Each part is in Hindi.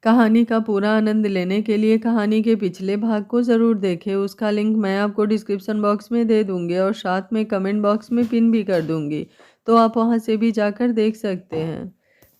कहानी का पूरा आनंद लेने के लिए कहानी के पिछले भाग को ज़रूर देखें। उसका लिंक मैं आपको डिस्क्रिप्शन बॉक्स में दे दूँगी और साथ में कमेंट बॉक्स में पिन भी कर दूँगी, तो आप वहाँ से भी जाकर देख सकते हैं।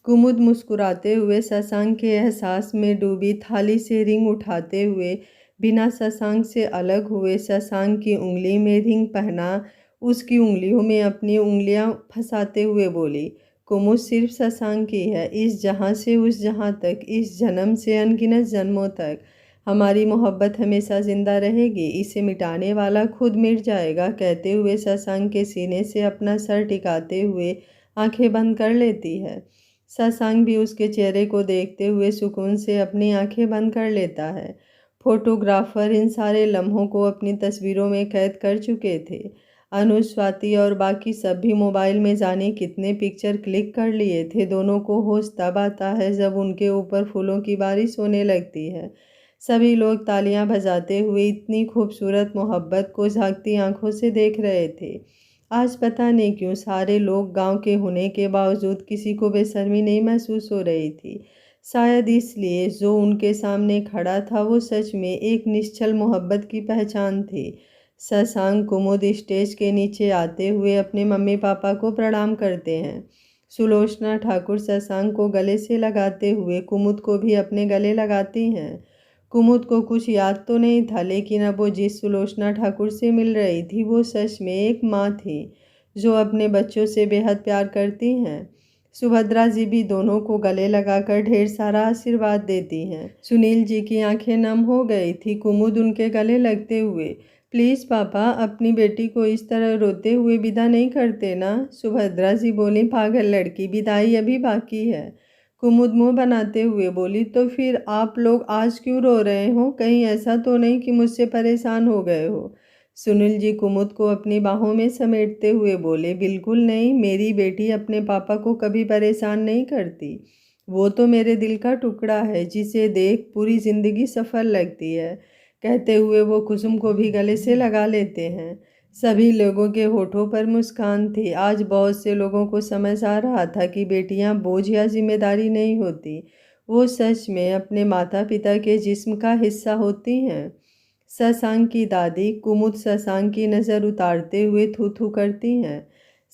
कुमुद मुस्कुराते हुए शशांक के एहसास में डूबी थाली से रिंग उठाते हुए बिना शशांक से अलग हुए शशांक की उंगली में रिंग पहना उसकी उंगलियों में अपनी उंगलियां फंसाते हुए बोली, कुमुद सिर्फ शशांक की है, इस जहां से उस जहां तक, इस जन्म से अनगिनत जन्मों तक हमारी मोहब्बत हमेशा जिंदा रहेगी, इसे मिटाने वाला खुद मिट जाएगा। कहते हुए शशांक के सीने से अपना सर टिकाते हुए आंखें बंद कर लेती है। शशांक भी उसके चेहरे को देखते हुए सुकून से अपनी आंखें बंद कर लेता है। फोटोग्राफर इन सारे लम्हों को अपनी तस्वीरों में कैद कर चुके थे। अनुज, स्वाति और बाकी सब भी मोबाइल में जाने कितने पिक्चर क्लिक कर लिए थे। दोनों को होश तब आता है जब उनके ऊपर फूलों की बारिश होने लगती है। सभी लोग तालियां बजाते हुए इतनी खूबसूरत मोहब्बत को झांकती आंखों से देख रहे थे। आज पता नहीं क्यों सारे लोग गांव के होने के बावजूद किसी को बेशर्मी नहीं महसूस हो रही थी। शायद इसलिए जो उनके सामने खड़ा था वो सच में एक निश्चल मोहब्बत की पहचान थी। शशांक कुमुद स्टेज के नीचे आते हुए अपने मम्मी पापा को प्रणाम करते हैं। सुलोचना ठाकुर शशांक को गले से लगाते हुए कुमुद को भी अपने गले लगाती हैं। कुमुद को कुछ याद तो नहीं था, लेकिन अब वो जिस सुलोचना ठाकुर से मिल रही थी वो सच में एक माँ थी जो अपने बच्चों से बेहद प्यार करती हैं। सुभद्रा जी भी दोनों को गले लगाकर ढेर सारा आशीर्वाद देती हैं। सुनील जी की आंखें नम हो गई थी कुमुद उनके गले लगते हुए। प्लीज़ पापा, अपनी बेटी को इस तरह रोते हुए विदा नहीं करते ना। सुभद्रा जी बोली, पागल लड़की, विदाई अभी बाकी है। कुमुद मुंह बनाते हुए बोली, तो फिर आप लोग आज क्यों रो रहे हो? कहीं ऐसा तो नहीं कि मुझसे परेशान हो गए हो? सुनील जी कुमुद को अपनी बाहों में समेटते हुए बोले, बिल्कुल नहीं, मेरी बेटी अपने पापा को कभी परेशान नहीं करती। वो तो मेरे दिल का टुकड़ा है जिसे देख पूरी जिंदगी सफल लगती है। कहते हुए वो कुसुम को भी गले से लगा लेते हैं। सभी लोगों के होठों पर मुस्कान थी। आज बहुत से लोगों को समझ आ रहा था कि बेटियां बोझ या जिम्मेदारी नहीं होती, वो सच में अपने माता पिता के जिस्म का हिस्सा होती हैं। शशांक की दादी कुमुद शशांक की नज़र उतारते हुए थू थू करती हैं।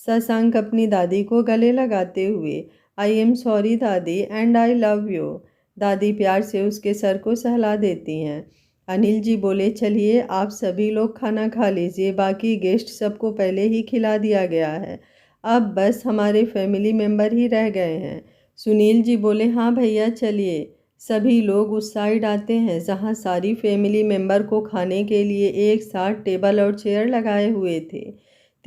शशांक अपनी दादी को गले लगाते हुए, आई एम सॉरी दादी एंड आई लव यू। दादी प्यार से उसके सर को सहला देती हैं। अनिल जी बोले, चलिए आप सभी लोग खाना खा लीजिए, बाकी गेस्ट सबको पहले ही खिला दिया गया है, अब बस हमारे फैमिली मेम्बर ही रह गए हैं। सुनील जी बोले, हाँ भैया चलिए। सभी लोग उस साइड आते हैं जहाँ सारी फैमिली मेम्बर को खाने के लिए एक साथ टेबल और चेयर लगाए हुए थे।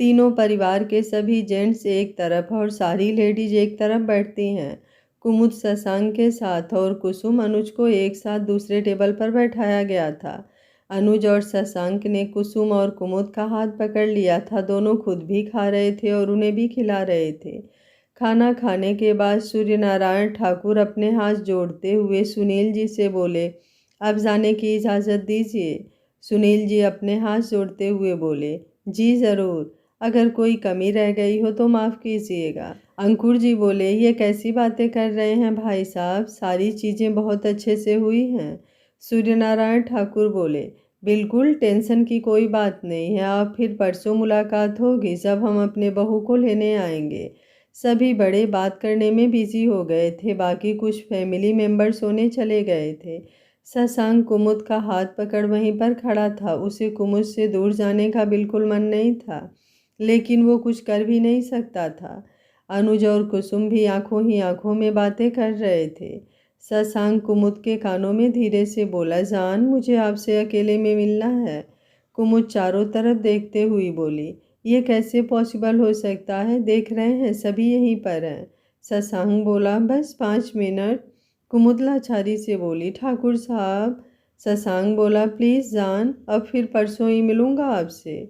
तीनों परिवार के सभी जेंट्स एक तरफ और सारी लेडीज एक तरफ बैठती हैं। कुमुद शशांक के साथ और कुसुम अनुज को एक साथ दूसरे टेबल पर बैठाया गया था। अनुज और शशांक ने कुसुम और कुमुद का हाथ पकड़ लिया था। दोनों खुद भी खा रहे थे और उन्हें भी खिला रहे थे। खाना खाने के बाद सूर्य नारायण ठाकुर अपने हाथ जोड़ते हुए सुनील जी से बोले, अब जाने की इजाज़त दीजिए। सुनील जी अपने हाथ जोड़ते हुए बोले, जी ज़रूर, अगर कोई कमी रह गई हो तो माफ़ कीजिएगा। अंकुर जी बोले, ये कैसी बातें कर रहे हैं भाई साहब, सारी चीज़ें बहुत अच्छे से हुई हैं। सूर्यनारायण ठाकुर बोले, बिल्कुल टेंशन की कोई बात नहीं है, अब फिर परसों मुलाकात होगी जब हम अपने बहू को लेने आएंगे। सभी बड़े बात करने में बिजी हो गए थे, बाकी कुछ फैमिली मेंबर सोने चले गए थे। शशांक कुमुद का हाथ पकड़ वहीं पर खड़ा था। उसे कुमुद से दूर जाने का बिल्कुल मन नहीं था, लेकिन वो कुछ कर भी नहीं सकता था। अनुज और कुसुम भी आंखों ही आंखों में बातें कर रहे थे। शशांक कुमुद के कानों में धीरे से बोला, जान मुझे आपसे अकेले में मिलना है। कुमुद चारों तरफ देखते हुई बोली, ये कैसे पॉसिबल हो सकता है, देख रहे हैं सभी यहीं पर हैं। शशांक बोला, बस 5 मिनट। कुमुद लाचारी से बोली, ठाकुर साहब। शशांक बोला, प्लीज़ जान, अब फिर परसों ही मिलूँगा आपसे।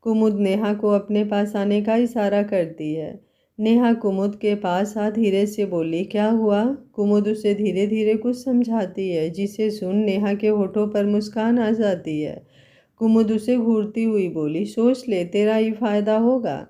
कुमुद नेहा को अपने पास आने का इशारा करती है। नेहा कुमुद के पास आ धीरे से बोली, क्या हुआ? कुमुद उसे धीरे धीरे कुछ समझाती है, जिसे सुन नेहा के होठों पर मुस्कान आ जाती है। कुमुद उसे घूरती हुई बोली, सोच ले, तेरा ही फायदा होगा।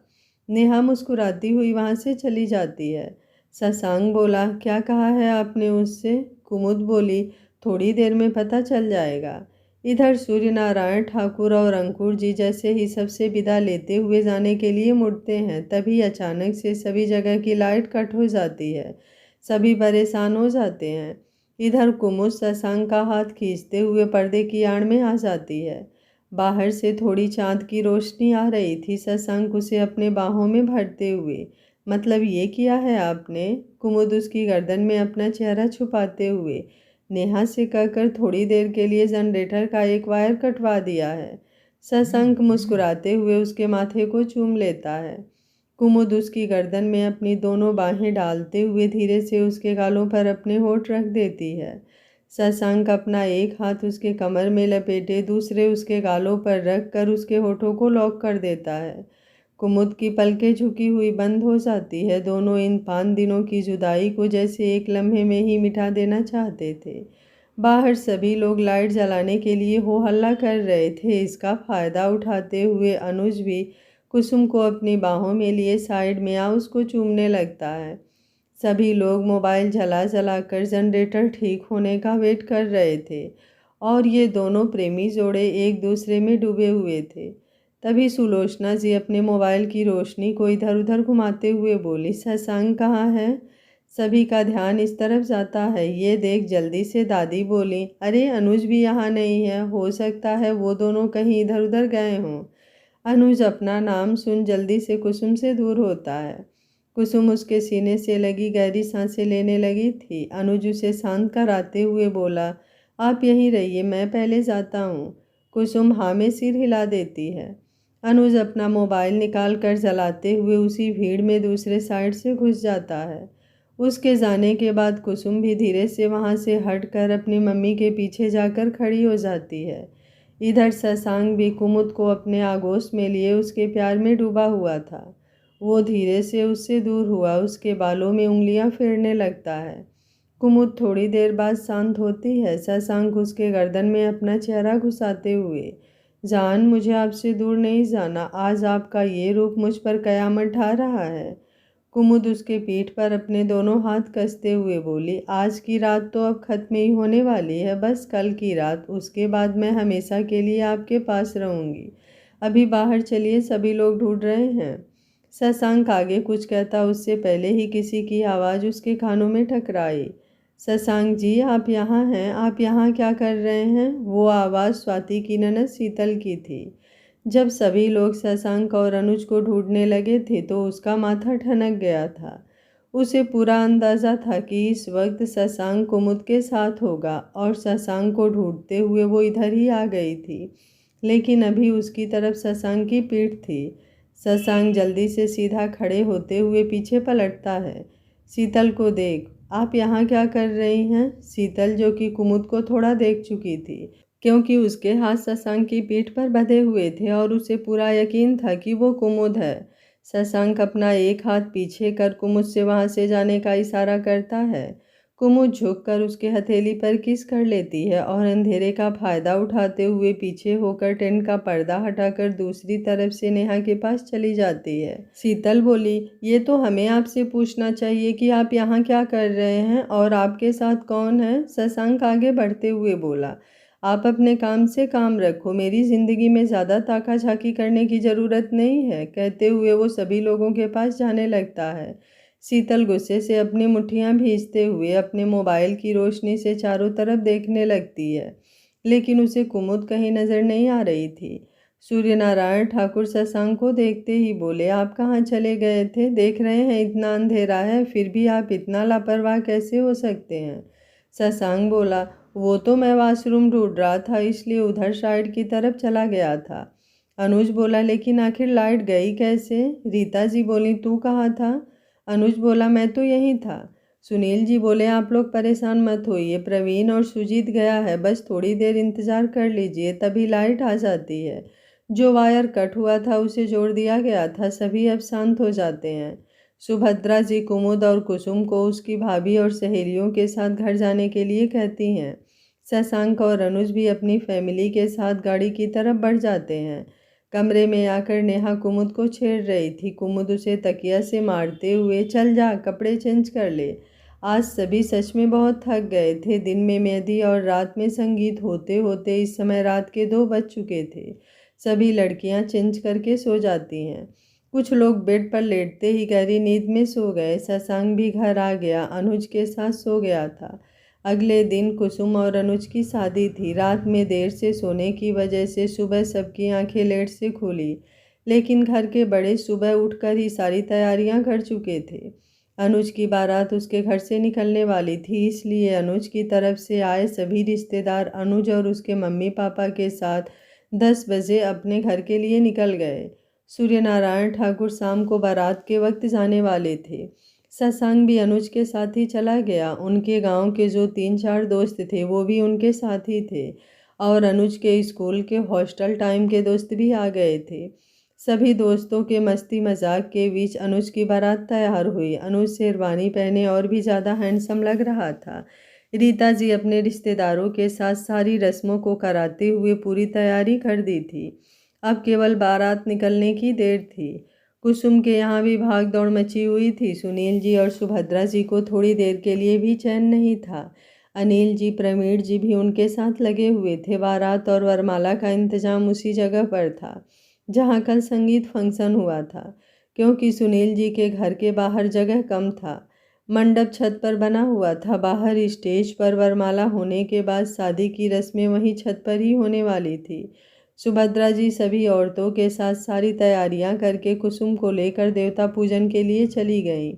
नेहा मुस्कुराती हुई वहाँ से चली जाती है। शशांक बोला, क्या कहा है आपने उससे? कुमुद बोली, थोड़ी देर में पता चल जाएगा। इधर सूर्यनारायण ठाकुर और अंकुर जी जैसे ही सबसे विदा लेते हुए जाने के लिए मुड़ते हैं, तभी अचानक से सभी जगह की लाइट कट हो जाती है। सभी परेशान हो जाते हैं। इधर कुमुद शशांक का हाथ खींचते हुए पर्दे की आड़ में आ जाती है। बाहर से थोड़ी चांद की रोशनी आ रही थी। शशांक उसे अपने बाहों में भरते हुए, मतलब ये किया है आपने? कुमुद उसकी गर्दन में अपना चेहरा छुपाते हुए नेहा से कहकर थोड़ी देर के लिए जनरेटर का एक वायर कटवा दिया है। शशांक मुस्कुराते हुए उसके माथे को चूम लेता है। कुमुद उसकी गर्दन में अपनी दोनों बाहें डालते हुए धीरे से उसके गालों पर अपने होंठ रख देती है। शशांक अपना एक हाथ उसके कमर में लपेटे दूसरे उसके गालों पर रख कर उसके होठों को लॉक कर देता है। कुमुद की पलकें झुकी हुई बंद हो जाती है। दोनों इन 5 दिनों की जुदाई को जैसे एक लम्हे में ही मिटा देना चाहते थे। बाहर सभी लोग लाइट जलाने के लिए हो हल्ला कर रहे थे। इसका फ़ायदा उठाते हुए अनुज भी कुसुम को अपनी बाहों में लिए साइड में आ उसको चूमने लगता है। सभी लोग मोबाइल जला जला कर जनरेटर ठीक होने का वेट कर रहे थे और ये दोनों प्रेमी जोड़े एक दूसरे में डूबे हुए थे। तभी सुलोचना जी अपने मोबाइल की रोशनी को इधर उधर घुमाते हुए बोली, शशांक कहाँ है? सभी का ध्यान इस तरफ जाता है। ये देख जल्दी से दादी बोली, अरे अनुज भी यहाँ नहीं है, हो सकता है वो दोनों कहीं इधर उधर गए हों। अनुज अपना नाम सुन जल्दी से कुसुम से दूर होता है। कुसुम उसके सीने से लगी गहरी सांसें लेने लगी थी। अनुज उसे शांत कराते हुए बोला, आप यहीं रहिए, मैं पहले जाता हूँ। कुसुम हाँ में सिर हिला देती है। अनुज अपना मोबाइल निकाल कर जलाते हुए उसी भीड़ में दूसरे साइड से घुस जाता है। उसके जाने के बाद कुसुम भी धीरे से वहाँ से हटकर अपनी मम्मी के पीछे जाकर खड़ी हो जाती है। इधर शशांक भी कुमुद को अपने आगोश में लिए उसके प्यार में डूबा हुआ था। वो धीरे से उससे दूर हुआ, उसके बालों में उंगलियां फेरने लगता है। कुमुद थोड़ी देर बाद शांत होती है। शशांक उसके गर्दन में अपना चेहरा घुसाते हुए, जान मुझे आपसे दूर नहीं जाना, आज आपका ये रूप मुझ पर कयामत ढा रहा है। कुमुद उसके पीठ पर अपने दोनों हाथ कसते हुए बोली, आज की रात तो अब खत्म ही होने वाली है, बस कल की रात, उसके बाद मैं हमेशा के लिए आपके पास रहूँगी। अभी बाहर चलिए, सभी लोग ढूंढ रहे हैं। शशांक आगे कुछ कहता उससे पहले ही किसी की आवाज़ उसके कानों में टकराई। शशांक जी, आप यहाँ हैं, आप यहाँ क्या कर रहे हैं? वो आवाज़ स्वाति की ननद शीतल की थी। जब सभी लोग शशांक और अनुज को ढूंढने लगे थे तो उसका माथा ठनक गया था। उसे पूरा अंदाज़ा था कि इस वक्त शशांक कुमुद के साथ होगा और शशांक को ढूंढते हुए वो इधर ही आ गई थी, लेकिन अभी उसकी तरफ शशांक की पीठ थी। शशांक जल्दी से सीधा खड़े होते हुए पीछे पलटता है। शीतल को देख, आप यहाँ क्या कर रही हैं? शीतल, जो कि कुमुद को थोड़ा देख चुकी थी, क्योंकि उसके हाथ शशांक की पीठ पर बंधे हुए थे और उसे पूरा यकीन था कि वो कुमुद है। शशांक अपना एक हाथ पीछे कर कुमुद से वहाँ से जाने का इशारा करता है। कुमुद झुककर उसके हथेली पर किस कर लेती है और अंधेरे का फायदा उठाते हुए पीछे होकर टेंट का पर्दा हटाकर दूसरी तरफ से नेहा के पास चली जाती है। शीतल बोली, ये तो हमें आपसे पूछना चाहिए कि आप यहाँ क्या कर रहे हैं और आपके साथ कौन है? शशांक आगे बढ़ते हुए बोला, आप अपने काम से काम रखो, मेरी ज़िंदगी में ज़्यादा ताका झाकी करने की ज़रूरत नहीं है। कहते हुए वो सभी लोगों के पास जाने लगता है। शीतल गुस्से से अपनी मुट्ठियां भींचते हुए अपने मोबाइल की रोशनी से चारों तरफ देखने लगती है, लेकिन उसे कुमुद कहीं नज़र नहीं आ रही थी। सूर्यनारायण ठाकुर शशांक को देखते ही बोले, आप कहाँ चले गए थे? देख रहे हैं इतना अंधेरा है, फिर भी आप इतना लापरवाह कैसे हो सकते हैं? शशांक बोला, वो तो मैं वॉशरूम ढूंढ रहा था, इसलिए उधर साइड की तरफ चला गया था। अनुज बोला, लेकिन आखिर लाइट गई कैसे? रीता जी बोली, तू कहाँ था? अनुज बोला, मैं तो यहीं था। सुनील जी बोले, आप लोग परेशान मत होइए, प्रवीण और सुजीत गया है, बस थोड़ी देर इंतज़ार कर लीजिए, तभी लाइट आ जाती है। जो वायर कट हुआ था उसे जोड़ दिया गया था, सभी अब शांत हो जाते हैं। सुभद्रा जी कुमुद और कुसुम को उसकी भाभी और सहेलियों के साथ घर जाने के लिए कहती हैं। शशांक और अनुज भी अपनी फैमिली के साथ गाड़ी की तरफ बढ़ जाते हैं। कमरे में आकर नेहा कुमुद को छेड़ रही थी। कुमुद उसे तकिया से मारते हुए, चल जा, कपड़े चेंज कर ले, आज सभी सच में बहुत थक गए थे। दिन में मेहंदी और रात में संगीत होते होते इस समय रात के 2 बज चुके थे। सभी लड़कियां चिंच करके सो जाती हैं। कुछ लोग बेड पर लेटते ही गहरी नींद में सो गए। शशांक भी घर आ गया, अनुज के साथ सो गया था। अगले दिन कुसुम और अनुज की शादी थी। रात में देर से सोने की वजह से सुबह सबकी आंखें लेट से खुली, लेकिन घर के बड़े सुबह उठकर ही सारी तैयारियां कर चुके थे। अनुज की बारात उसके घर से निकलने वाली थी, इसलिए अनुज की तरफ से आए सभी रिश्तेदार अनुज और उसके मम्मी पापा के साथ 10 बजे अपने घर के लिए निकल गए। सूर्यनारायण ठाकुर शाम को बारात के वक्त जाने वाले थे। शशांक भी अनुज के साथ ही चला गया। उनके गांव के जो 3-4 दोस्त थे वो भी उनके साथ ही थे, और अनुज के स्कूल के हॉस्टल टाइम के दोस्त भी आ गए थे। सभी दोस्तों के मस्ती मजाक के बीच अनुज की बारात तैयार हुई। अनुज शेरवानी पहने और भी ज़्यादा हैंडसम लग रहा था। रीता जी अपने रिश्तेदारों के साथ सारी रस्मों को कराते हुए पूरी तैयारी कर दी थी। अब केवल बारात निकलने की देर थी। कुसुम के यहाँ भी भाग दौड़ मची हुई थी। सुनील जी और सुभद्रा जी को थोड़ी देर के लिए भी चैन नहीं था। अनिल जी, प्रवीण जी भी उनके साथ लगे हुए थे। बारात और वरमाला का इंतजाम उसी जगह पर था जहाँ कल संगीत फंक्शन हुआ था, क्योंकि सुनील जी के घर के बाहर जगह कम था। मंडप छत पर बना हुआ था। बाहर स्टेज पर वरमाला होने के बाद शादी की रस्में वहीं छत पर ही होने वाली थी। सुभद्रा जी सभी औरतों के साथ सारी तैयारियां करके कुसुम को लेकर देवता पूजन के लिए चली गईं।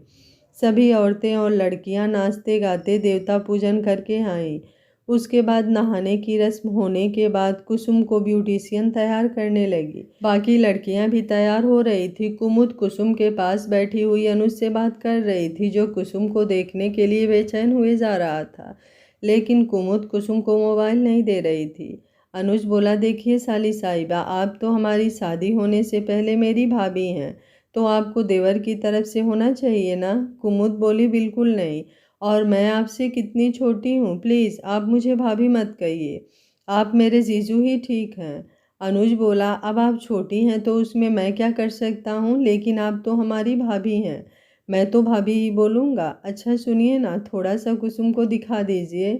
सभी औरतें और लड़कियां नाचते गाते देवता पूजन करके आईं। उसके बाद नहाने की रस्म होने के बाद कुसुम को ब्यूटिशियन तैयार करने लगी। बाकी लड़कियां भी तैयार हो रही थी। कुमुद कुसुम के पास बैठी हुई अनुज से बात कर रही थी, जो कुसुम को देखने के लिए बेचैन हुए जा रहा था, लेकिन कुमुद कुसुम को मोबाइल नहीं दे रही थी। अनुज बोला, देखिए साली साहिबा, आप तो हमारी शादी होने से पहले मेरी भाभी हैं, तो आपको देवर की तरफ से होना चाहिए ना। कुमुद बोली, बिल्कुल नहीं, और मैं आपसे कितनी छोटी हूँ, प्लीज़ आप मुझे भाभी मत कहिए, आप मेरे जीजू ही ठीक हैं। अनुज बोला, अब आप छोटी हैं तो उसमें मैं क्या कर सकता हूँ, लेकिन आप तो हमारी भाभी हैं, मैं तो भाभी ही बोलूँगा। अच्छा सुनिए ना, थोड़ा सा कुसुम को दिखा दीजिए।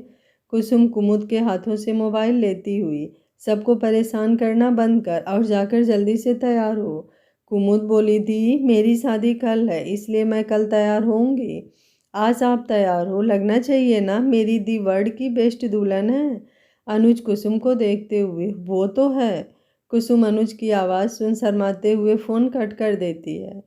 कुसुम कुमुद के हाथों से मोबाइल लेती हुई, सबको परेशान करना बंद कर और जाकर जल्दी से तैयार हो। कुमुद बोली, दी मेरी शादी कल है, इसलिए मैं कल तैयार होंगी। आज आप तैयार हो, लगना चाहिए ना, मेरी दी वर्ल्ड की बेस्ट दुल्हन है। अनुज कुसुम को देखते हुए, वो तो है। कुसुम अनुज की आवाज़ सुन शर्माते हुए फ़ोन कट कर देती है।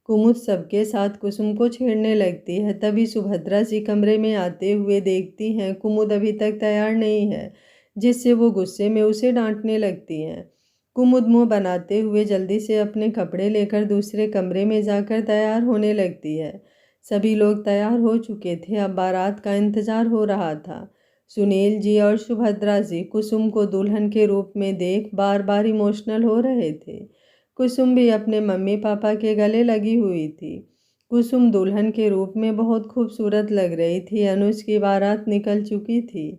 कुमुद सबके साथ कुसुम को छेड़ने लगती है। तभी सुभद्रा जी कमरे में आते हुए देखती हैं कुमुद अभी तक तैयार नहीं है, जिससे वो गुस्से में उसे डांटने लगती हैं। कुमुद मुंह बनाते हुए जल्दी से अपने कपड़े लेकर दूसरे कमरे में जाकर तैयार होने लगती है। सभी लोग तैयार हो चुके थे। अब बारात का इंतजार हो रहा था। सुनील जी और सुभद्रा जी कुसुम को दुल्हन के रूप में देख बार बार इमोशनल हो रहे थे। कुसुम भी अपने मम्मी पापा के गले लगी हुई थी। कुसुम दुल्हन के रूप में बहुत खूबसूरत लग रही थी। अनुज की बारात निकल चुकी थी।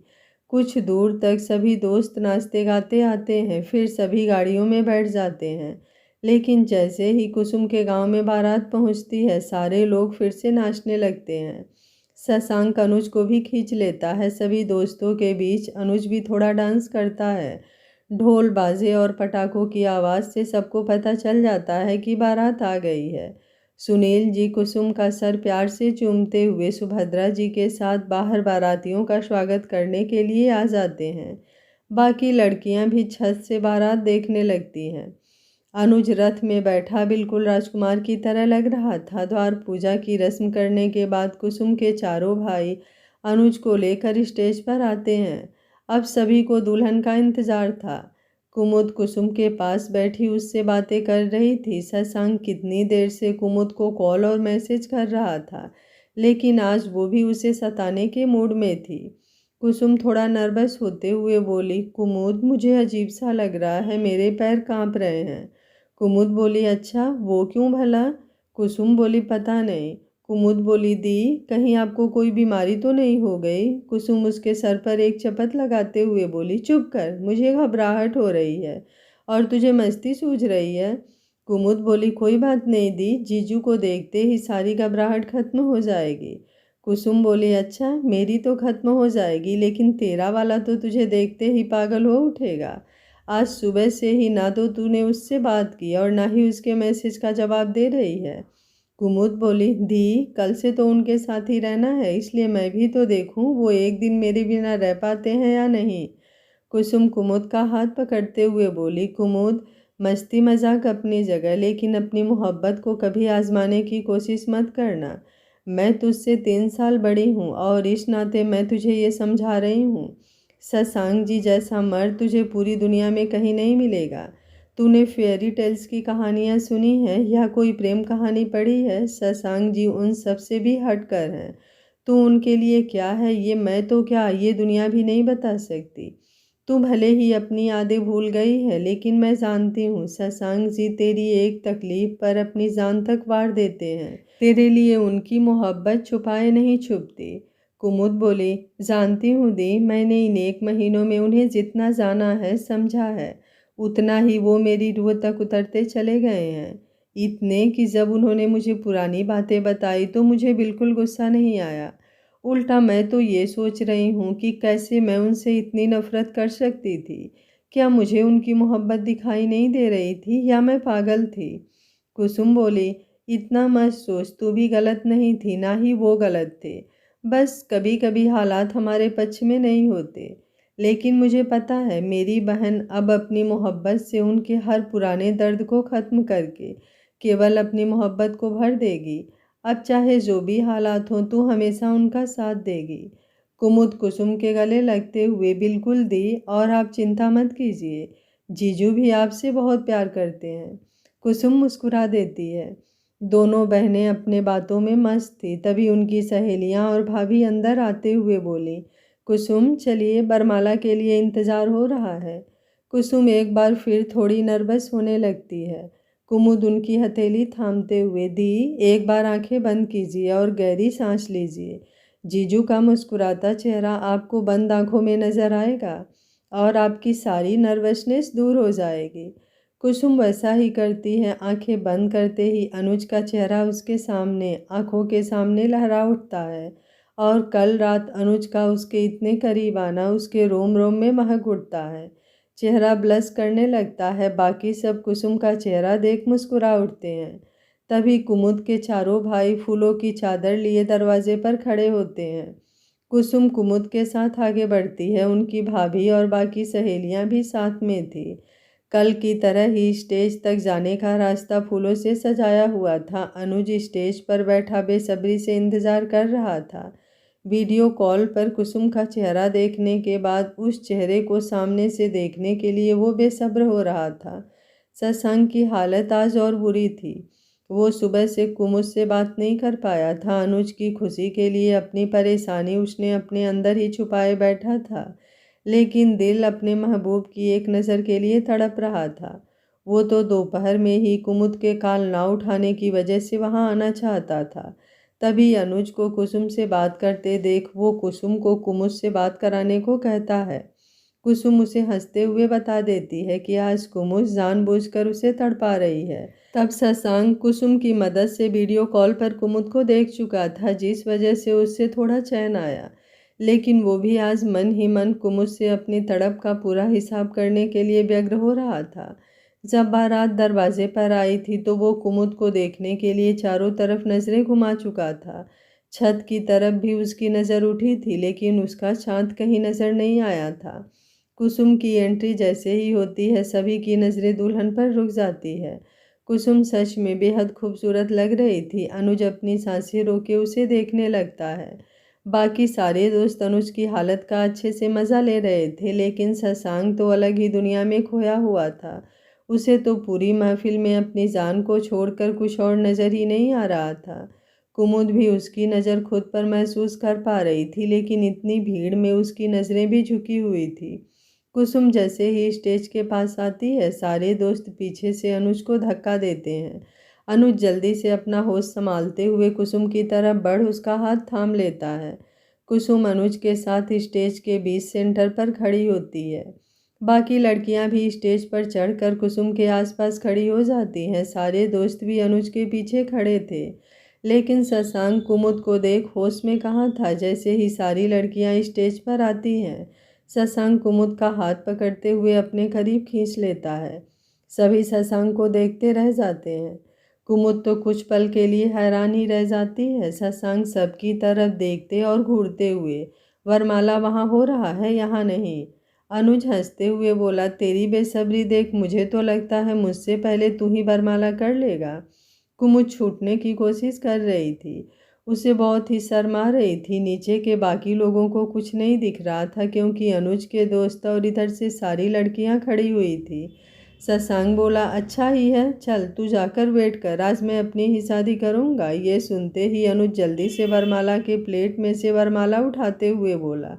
कुछ दूर तक सभी दोस्त नाचते गाते आते हैं, फिर सभी गाड़ियों में बैठ जाते हैं। लेकिन जैसे ही कुसुम के गांव में बारात पहुंचती है, सारे लोग फिर से नाचने लगते हैं। शशांक अनुज को भी खींच लेता है। सभी दोस्तों के बीच अनुज भी थोड़ा डांस करता है। ढोल बाजे और पटाखों की आवाज़ से सबको पता चल जाता है कि बारात आ गई है। सुनील जी कुसुम का सर प्यार से चूमते हुए सुभद्रा जी के साथ बाहर बारातियों का स्वागत करने के लिए आ जाते हैं। बाकी लड़कियां भी छत से बारात देखने लगती हैं। अनुज रथ में बैठा बिल्कुल राजकुमार की तरह लग रहा था। द्वार पूजा की रस्म करने के बाद कुसुम के चारों भाई अनुज को लेकर स्टेज पर आते हैं। अब सभी को दुल्हन का इंतजार था। कुमुद कुसुम के पास बैठी उससे बातें कर रही थी। शशांक कितनी देर से कुमुद को कॉल और मैसेज कर रहा था, लेकिन आज वो भी उसे सताने के मूड में थी। कुसुम थोड़ा नर्वस होते हुए बोली, कुमुद मुझे अजीब सा लग रहा है, मेरे पैर कांप रहे हैं। कुमुद बोली, अच्छा वो क्यों भला? कुसुम बोली, पता नहीं। कुमुद बोली, दी कहीं आपको कोई बीमारी तो नहीं हो गई? कुसुम उसके सर पर एक चपत लगाते हुए बोली, चुप कर, मुझे घबराहट हो रही है और तुझे मस्ती सूझ रही है। कुमुद बोली, कोई बात नहीं दी, जीजू को देखते ही सारी घबराहट खत्म हो जाएगी। कुसुम बोली, अच्छा मेरी तो खत्म हो जाएगी, लेकिन तेरा वाला तो तुझे देखते ही पागल हो उठेगा। आज सुबह से ही ना तो तूने उससे बात की और ना ही उसके मैसेज का जवाब दे रही है। कुमुद बोली, दी कल से तो उनके साथ ही रहना है, इसलिए मैं भी तो देखूं वो एक दिन मेरे बिना रह पाते हैं या नहीं। कुसुम कुमुद का हाथ पकड़ते हुए बोली, कुमुद मस्ती मजाक अपनी जगह, लेकिन अपनी मोहब्बत को कभी आजमाने की कोशिश मत करना। मैं तुझसे 3 साल बड़ी हूँ और इस नाते मैं तुझे ये समझा रही हूँ। शशांक जी जैसा मर्द तुझे पूरी दुनिया में कहीं नहीं मिलेगा। तूने फेयरी टेल्स की कहानियाँ सुनी है या कोई प्रेम कहानी पढ़ी है? शशांक जी उन सब से भी हटकर हैं। तू उनके लिए क्या है ये मैं तो क्या ये दुनिया भी नहीं बता सकती। तू भले ही अपनी यादें भूल गई है, लेकिन मैं जानती हूँ शशांक जी तेरी एक तकलीफ पर अपनी जान तक वार देते हैं। तेरे लिए उनकी मोहब्बत छुपाए नहीं छुपती। कुमुद बोली, जानती हूँ दी, मैंने इन 1 महीनों में उन्हें जितना जाना है समझा है, उतना ही वो मेरी रूह तक उतरते चले गए हैं। इतने कि जब उन्होंने मुझे पुरानी बातें बताई तो मुझे बिल्कुल गुस्सा नहीं आया। उल्टा मैं तो ये सोच रही हूँ कि कैसे मैं उनसे इतनी नफरत कर सकती थी। क्या मुझे उनकी मोहब्बत दिखाई नहीं दे रही थी या मैं पागल थी? कुसुम बोली, इतना मत सोच, तू भी गलत नहीं थी ना ही वो गलत थे। बस कभी कभी हालात हमारे पक्ष में नहीं होते। लेकिन मुझे पता है मेरी बहन अब अपनी मोहब्बत से उनके हर पुराने दर्द को ख़त्म करके केवल अपनी मोहब्बत को भर देगी। अब चाहे जो भी हालात हों तू हमेशा उनका साथ देगी। कुमुद कुसुम के गले लगते हुए, बिल्कुल दी, और आप चिंता मत कीजिए, जीजू भी आपसे बहुत प्यार करते हैं। कुसुम मुस्कुरा देती है। दोनों बहनें अपने बातों में मस्त थी। तभी उनकी सहेलियां और भाभी अंदर आते हुए बोली, कुसुम चलिए, बरमाला के लिए इंतज़ार हो रहा है। कुसुम एक बार फिर थोड़ी नर्वस होने लगती है। कुमुद उनकी हथेली थामते हुए, दी एक बार आंखें बंद कीजिए और गहरी सांस लीजिए। जीजू का मुस्कुराता चेहरा आपको बंद आंखों में नजर आएगा और आपकी सारी नर्वसनेस दूर हो जाएगी। कुसुम वैसा ही करती है। आंखें बंद करते ही अनुज का चेहरा उसके सामने आंखों के सामने लहरा उठता है और कल रात अनुज का उसके इतने करीब आना उसके रोम रोम में महक उठता है। चेहरा ब्लश करने लगता है। बाकी सब कुसुम का चेहरा देख मुस्कुरा उठते हैं। तभी कुमुद के चारों भाई फूलों की चादर लिए दरवाजे पर खड़े होते हैं। कुसुम कुमुद के साथ आगे बढ़ती है। उनकी भाभी और बाकी सहेलियां भी साथ में थी। कल की तरह ही स्टेज तक जाने का रास्ता फूलों से सजाया हुआ था। अनुज स्टेज पर बैठा बेसब्री से इंतजार कर रहा था। वीडियो कॉल पर कुसुम का चेहरा देखने के बाद उस चेहरे को सामने से देखने के लिए वो बेसब्र हो रहा था। शशांक की हालत आज और बुरी थी। वो सुबह से कुमुद से बात नहीं कर पाया था। अनुज की खुशी के लिए अपनी परेशानी उसने अपने अंदर ही छुपाए बैठा था, लेकिन दिल अपने महबूब की एक नज़र के लिए तड़प रहा था। वो तो दोपहर में ही कुमुद के काल ना उठाने की वजह से वहाँ आना चाहता था। तभी अनुज को कुसुम से बात करते देख वो कुसुम को कुमुद से बात कराने को कहता है। कुसुम उसे हंसते हुए बता देती है कि आज कुमुद जानबूझकर उसे तड़पा रही है। तब शशांक कुसुम की मदद से वीडियो कॉल पर कुमुद को देख चुका था, जिस वजह से उससे थोड़ा चैन आया। लेकिन वो भी आज मन ही मन कुमुद से अपनी तड़प का पूरा हिसाब करने के लिए व्यग्र हो रहा था। जब बारात दरवाजे पर आई थी तो वो कुमुद को देखने के लिए चारों तरफ नजरें घुमा चुका था। छत की तरफ भी उसकी नज़र उठी थी, लेकिन उसका चांद कहीं नजर नहीं आया था। कुसुम की एंट्री जैसे ही होती है सभी की नज़रें दुल्हन पर रुक जाती है। कुसुम सच में बेहद खूबसूरत लग रही थी। अनुज अपनी सांसें रोके उसे देखने लगता है। बाकी सारे दोस्त अनुज की हालत का अच्छे से मज़ा ले रहे थे, लेकिन शशांक तो अलग ही दुनिया में खोया हुआ था। उसे तो पूरी महफिल में अपनी जान को छोड़कर कुछ और नज़र ही नहीं आ रहा था। कुमुद भी उसकी नज़र खुद पर महसूस कर पा रही थी, लेकिन इतनी भीड़ में उसकी नज़रें भी झुकी हुई थी। कुसुम जैसे ही स्टेज के पास आती है सारे दोस्त पीछे से अनुज को धक्का देते हैं। अनुज जल्दी से अपना होश संभालते हुए कुसुम की तरफ बढ़ उसका हाथ थाम लेता है। कुसुम अनुज के साथ स्टेज के बीच सेंटर पर खड़ी होती है। बाकी लड़कियां भी स्टेज पर चढ़कर कुसुम के आसपास खड़ी हो जाती हैं। सारे दोस्त भी अनुज के पीछे खड़े थे, लेकिन शशांक कुमुद को देख होश में कहाँ था। जैसे ही सारी लड़कियां स्टेज पर आती हैं, शशांक कुमुद का हाथ पकड़ते हुए अपने करीब खींच लेता है। सभी शशांक को देखते रह जाते हैं। कुमुद तो कुछ पल के लिए हैरान ही रह जाती है। शशांक सबकी तरफ देखते और घूरते हुए, वरमाला वहाँ हो रहा है, यहाँ नहीं। अनुज हंसते हुए बोला, तेरी बेसब्री देख मुझे तो लगता है मुझसे पहले तू ही वरमाला कर लेगा। कुमुद छूटने की कोशिश कर रही थी। उसे बहुत ही शर्मा रही थी। नीचे के बाकी लोगों को कुछ नहीं दिख रहा था क्योंकि अनुज के दोस्त और इधर से सारी लड़कियां खड़ी हुई थी। शशांक बोला, अच्छा ही है, चल तू जाकर वेट कर, आज मैं अपनी ही शादी करूंगा। ये सुनते ही अनुज जल्दी से वरमाला के प्लेट में से वरमाला उठाते हुए बोला,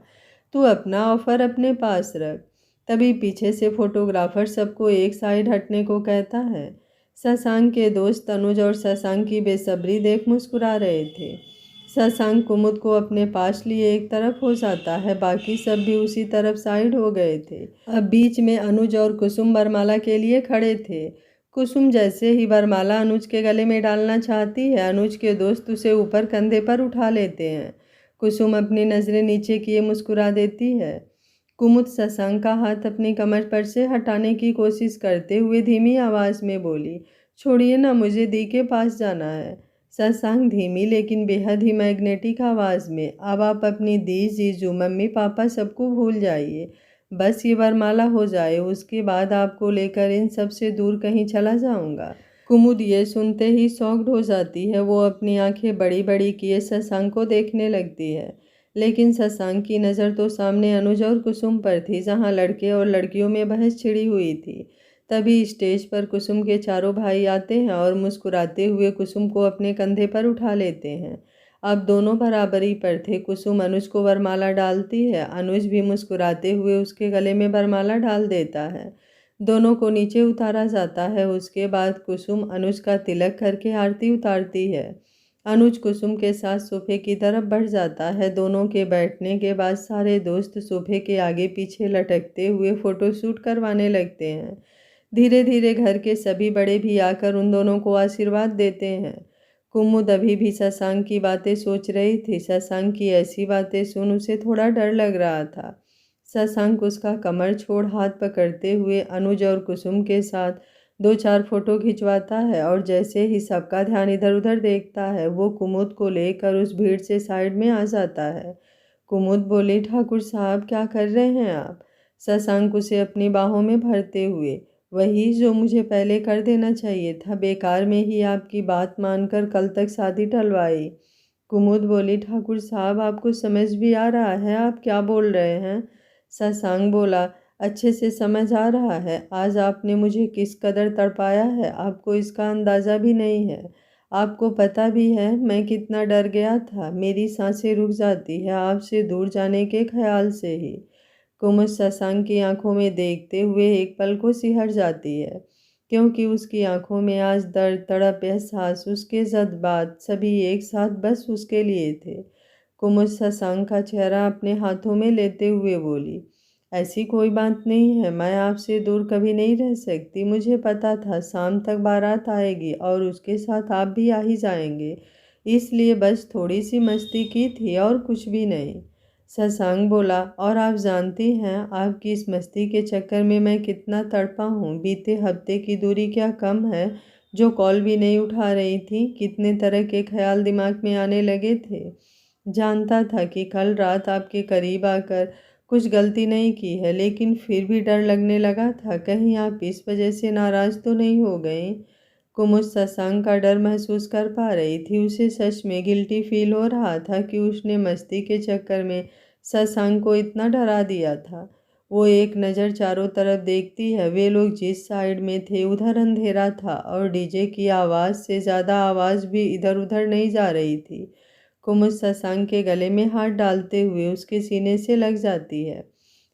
तू अपना ऑफर अपने पास रख। तभी पीछे से फोटोग्राफर सबको एक साइड हटने को कहता है। शशांक के दोस्त अनुज और शशांक की बेसब्री देख मुस्कुरा रहे थे। शशांक कुमुद को अपने पास लिए एक तरफ हो जाता है, बाकी सब भी उसी तरफ साइड हो गए थे। अब बीच में अनुज और कुसुम वरमाला के लिए खड़े थे। कुसुम जैसे ही वरमाला अनुज के गले में डालना चाहती है, अनुज के दोस्त उसे ऊपर कंधे पर उठा लेते हैं। कुसुम अपनी नज़रें नीचे किए मुस्कुरा देती है। कुमुद शशांक का हाथ अपनी कमर पर से हटाने की कोशिश करते हुए धीमी आवाज़ में बोली, छोड़िए ना, मुझे दी के पास जाना है। शशांक धीमी लेकिन बेहद ही मैग्नेटिक आवाज़ में, अब आप अपनी दी, जीजू, मम्मी, पापा सबको भूल जाइए। बस ये वरमाला हो जाए, उसके बाद आपको लेकर इन सब से दूर कहीं चला जाऊंगा। कुमुद ये सुनते ही शॉक्ड हो जाती है। वो अपनी आंखें बड़ी बड़ी किए शशांक को देखने लगती है, लेकिन शशांक की नज़र तो सामने अनुज और कुसुम पर थी, जहाँ लड़के और लड़कियों में बहस छिड़ी हुई थी। तभी स्टेज पर कुसुम के चारों भाई आते हैं और मुस्कुराते हुए कुसुम को अपने कंधे पर उठा लेते हैं। अब दोनों बराबरी पर थे। कुसुम अनुज को वरमाला डालती है, अनुज भी मुस्कुराते हुए उसके गले में वरमाला डाल देता है। दोनों को नीचे उतारा जाता है। उसके बाद कुसुम अनुज का तिलक करके आरती उतारती है। अनुज कुसुम के साथ सोफे की तरफ बढ़ जाता है। दोनों के बैठने के बाद सारे दोस्त सोफे के आगे पीछे लटकते हुए फोटोशूट करवाने लगते हैं। धीरे धीरे घर के सभी बड़े भी आकर उन दोनों को आशीर्वाद देते हैं। कुमुद अभी भी शशांक की बातें सोच रही थी। शशांक की ऐसी बातें सुन उसे थोड़ा डर लग रहा था। शशांक उसका कमर छोड़ हाथ पकड़ते हुए अनुज और कुसुम के साथ 2-4 फोटो खिंचवाता है और जैसे ही सबका ध्यान इधर उधर देखता है, वो कुमुद को लेकर उस भीड़ से साइड में आ जाता है। कुमुद बोली, ठाकुर साहब क्या कर रहे हैं आप? शशांक उसे अपनी बाहों में भरते हुए, वही जो मुझे पहले कर देना चाहिए था, बेकार में ही आपकी बात मानकर कल तक शादी टलवाई। कुमुद बोली, ठाकुर साहब आपको समझ भी आ रहा है आप क्या बोल रहे हैं? शशांक बोला, अच्छे से समझ आ रहा है। आज आपने मुझे किस कदर तड़पाया है, आपको इसका अंदाज़ा भी नहीं है। आपको पता भी है मैं कितना डर गया था। मेरी सांसें रुक जाती है आपसे दूर जाने के ख्याल से ही। कुमुद शशांक की आंखों में देखते हुए एक पल को सिहर जाती है, क्योंकि उसकी आंखों में आज दर्द, तड़प, एहसास, उसके जज्बात सभी एक साथ बस उसके लिए थे। कुमुद शशांक का चेहरा अपने हाथों में लेते हुए बोली, ऐसी कोई बात नहीं है, मैं आपसे दूर कभी नहीं रह सकती। मुझे पता था शाम तक बारात आएगी और उसके साथ आप भी आ ही जाएंगे, इसलिए बस थोड़ी सी मस्ती की थी और कुछ भी नहीं। शशांक बोला, और आप जानती हैं आपकी इस मस्ती के चक्कर में मैं कितना तड़पा हूँ। बीते हफ्ते की दूरी क्या कम है, जो कॉल भी नहीं उठा रही थी। कितने तरह के ख्याल दिमाग में आने लगे थे। जानता था कि कल रात आपके करीब आकर कुछ गलती नहीं की है, लेकिन फिर भी डर लगने लगा था, कहीं आप इस वजह से नाराज़ तो नहीं हो गई। कुमुद शशांक का डर महसूस कर पा रही थी। उसे सच में गिल्टी फील हो रहा था कि उसने मस्ती के चक्कर में शशांक को इतना डरा दिया था। वो एक नज़र चारों तरफ देखती है। वे लोग जिस साइड में थे उधर अंधेरा था और डीजे की आवाज़ से ज़्यादा आवाज़ भी इधर उधर नहीं जा रही थी। कुमुद शशांक के गले में हाथ डालते हुए उसके सीने से लग जाती है।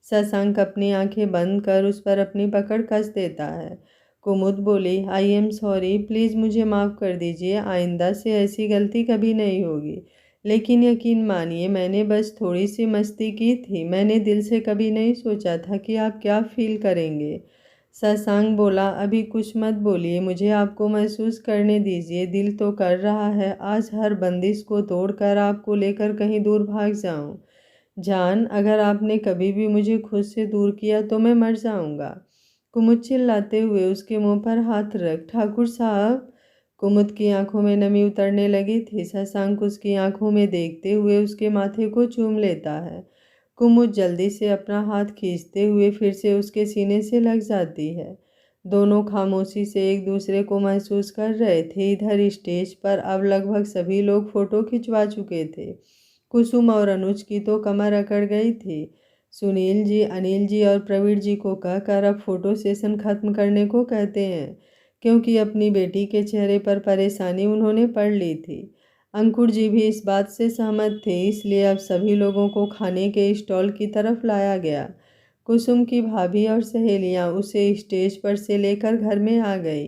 शशांक अपनी आंखें बंद कर उस पर अपनी पकड़ कस देता है। कुमुद बोली, आई एम सॉरी, प्लीज़ मुझे माफ़ कर दीजिए, आइंदा से ऐसी गलती कभी नहीं होगी। लेकिन यकीन मानिए मैंने बस थोड़ी सी मस्ती की थी, मैंने दिल से कभी नहीं सोचा था कि आप क्या फील करेंगे। शशांक बोला, अभी कुछ मत बोलिए, मुझे आपको महसूस करने दीजिए। दिल तो कर रहा है आज हर बंदिश को तोड़कर आपको लेकर कहीं दूर भाग जाऊं। जान, अगर आपने कभी भी मुझे खुद से दूर किया तो मैं मर जाऊंगा। कुमुद चिल्लाते हुए उसके मुंह पर हाथ रख, ठाकुर साहब। कुमुद की आंखों में नमी उतरने लगी थी। शशांक उसकी आंखों में देखते हुए उसके माथे को चूम लेता है। कुमुद जल्दी से अपना हाथ खींचते हुए फिर से उसके सीने से लग जाती है। दोनों खामोशी से एक दूसरे को महसूस कर रहे थे। इधर स्टेज पर अब लगभग सभी लोग फोटो खिंचवा चुके थे। कुसुम और अनुज की तो कमर अकड़ गई थी। सुनील जी, अनिल जी और प्रवीण जी को कहकर अब फोटो सेशन खत्म करने को कहते हैं, क्योंकि अपनी बेटी के चेहरे पर परेशानी उन्होंने पढ़ ली थी। अंकुर जी भी इस बात से सहमत थे, इसलिए अब सभी लोगों को खाने के स्टॉल की तरफ लाया गया। कुसुम की भाभी और सहेलियां उसे स्टेज पर से लेकर घर में आ गई।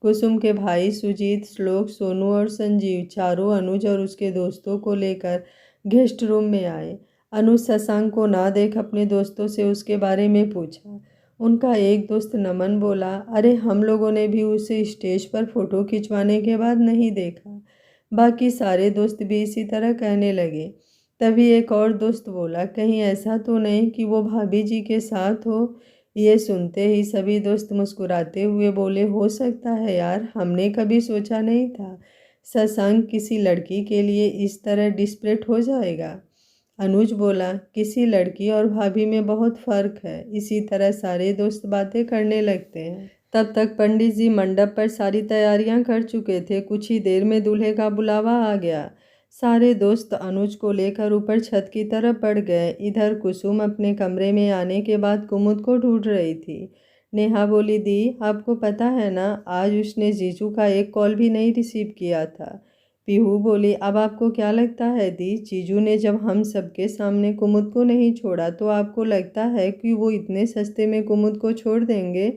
कुसुम के भाई सुजीत, श्लोक, सोनू और संजीव चारों अनुज और उसके दोस्तों को लेकर गेस्ट रूम में आए। अनुज शशांक को ना देख अपने दोस्तों से उसके बारे में पूछा। उनका एक दोस्त नमन बोला, अरे हम लोगों ने भी उसे स्टेज पर फोटो खिंचवाने के बाद नहीं देखा। बाकी सारे दोस्त भी इसी तरह कहने लगे। तभी एक और दोस्त बोला, कहीं ऐसा तो नहीं कि वो भाभी जी के साथ हो। ये सुनते ही सभी दोस्त मुस्कुराते हुए बोले, हो सकता है यार, हमने कभी सोचा नहीं था शशांक किसी लड़की के लिए इस तरह डिस्परेट हो जाएगा। अनुज बोला, किसी लड़की और भाभी में बहुत फर्क है। इसी तरह सारे दोस्त बातें करने लगते हैं। तब तक पंडित जी मंडप पर सारी तैयारियां कर चुके थे। कुछ ही देर में दूल्हे का बुलावा आ गया। सारे दोस्त अनुज को लेकर ऊपर छत की तरफ बढ़ गए। इधर कुसुम अपने कमरे में आने के बाद कुमुद को ढूंढ रही थी। नेहा बोली, दी आपको पता है ना, आज उसने जीजू का एक कॉल भी नहीं रिसीव किया था। पीहू बोली, अब आपको क्या लगता है दी, जीजू ने जब हम सबके सामने कुमुद को नहीं छोड़ा तो आपको लगता है कि वो इतने सस्ते में कुमुद को छोड़ देंगे?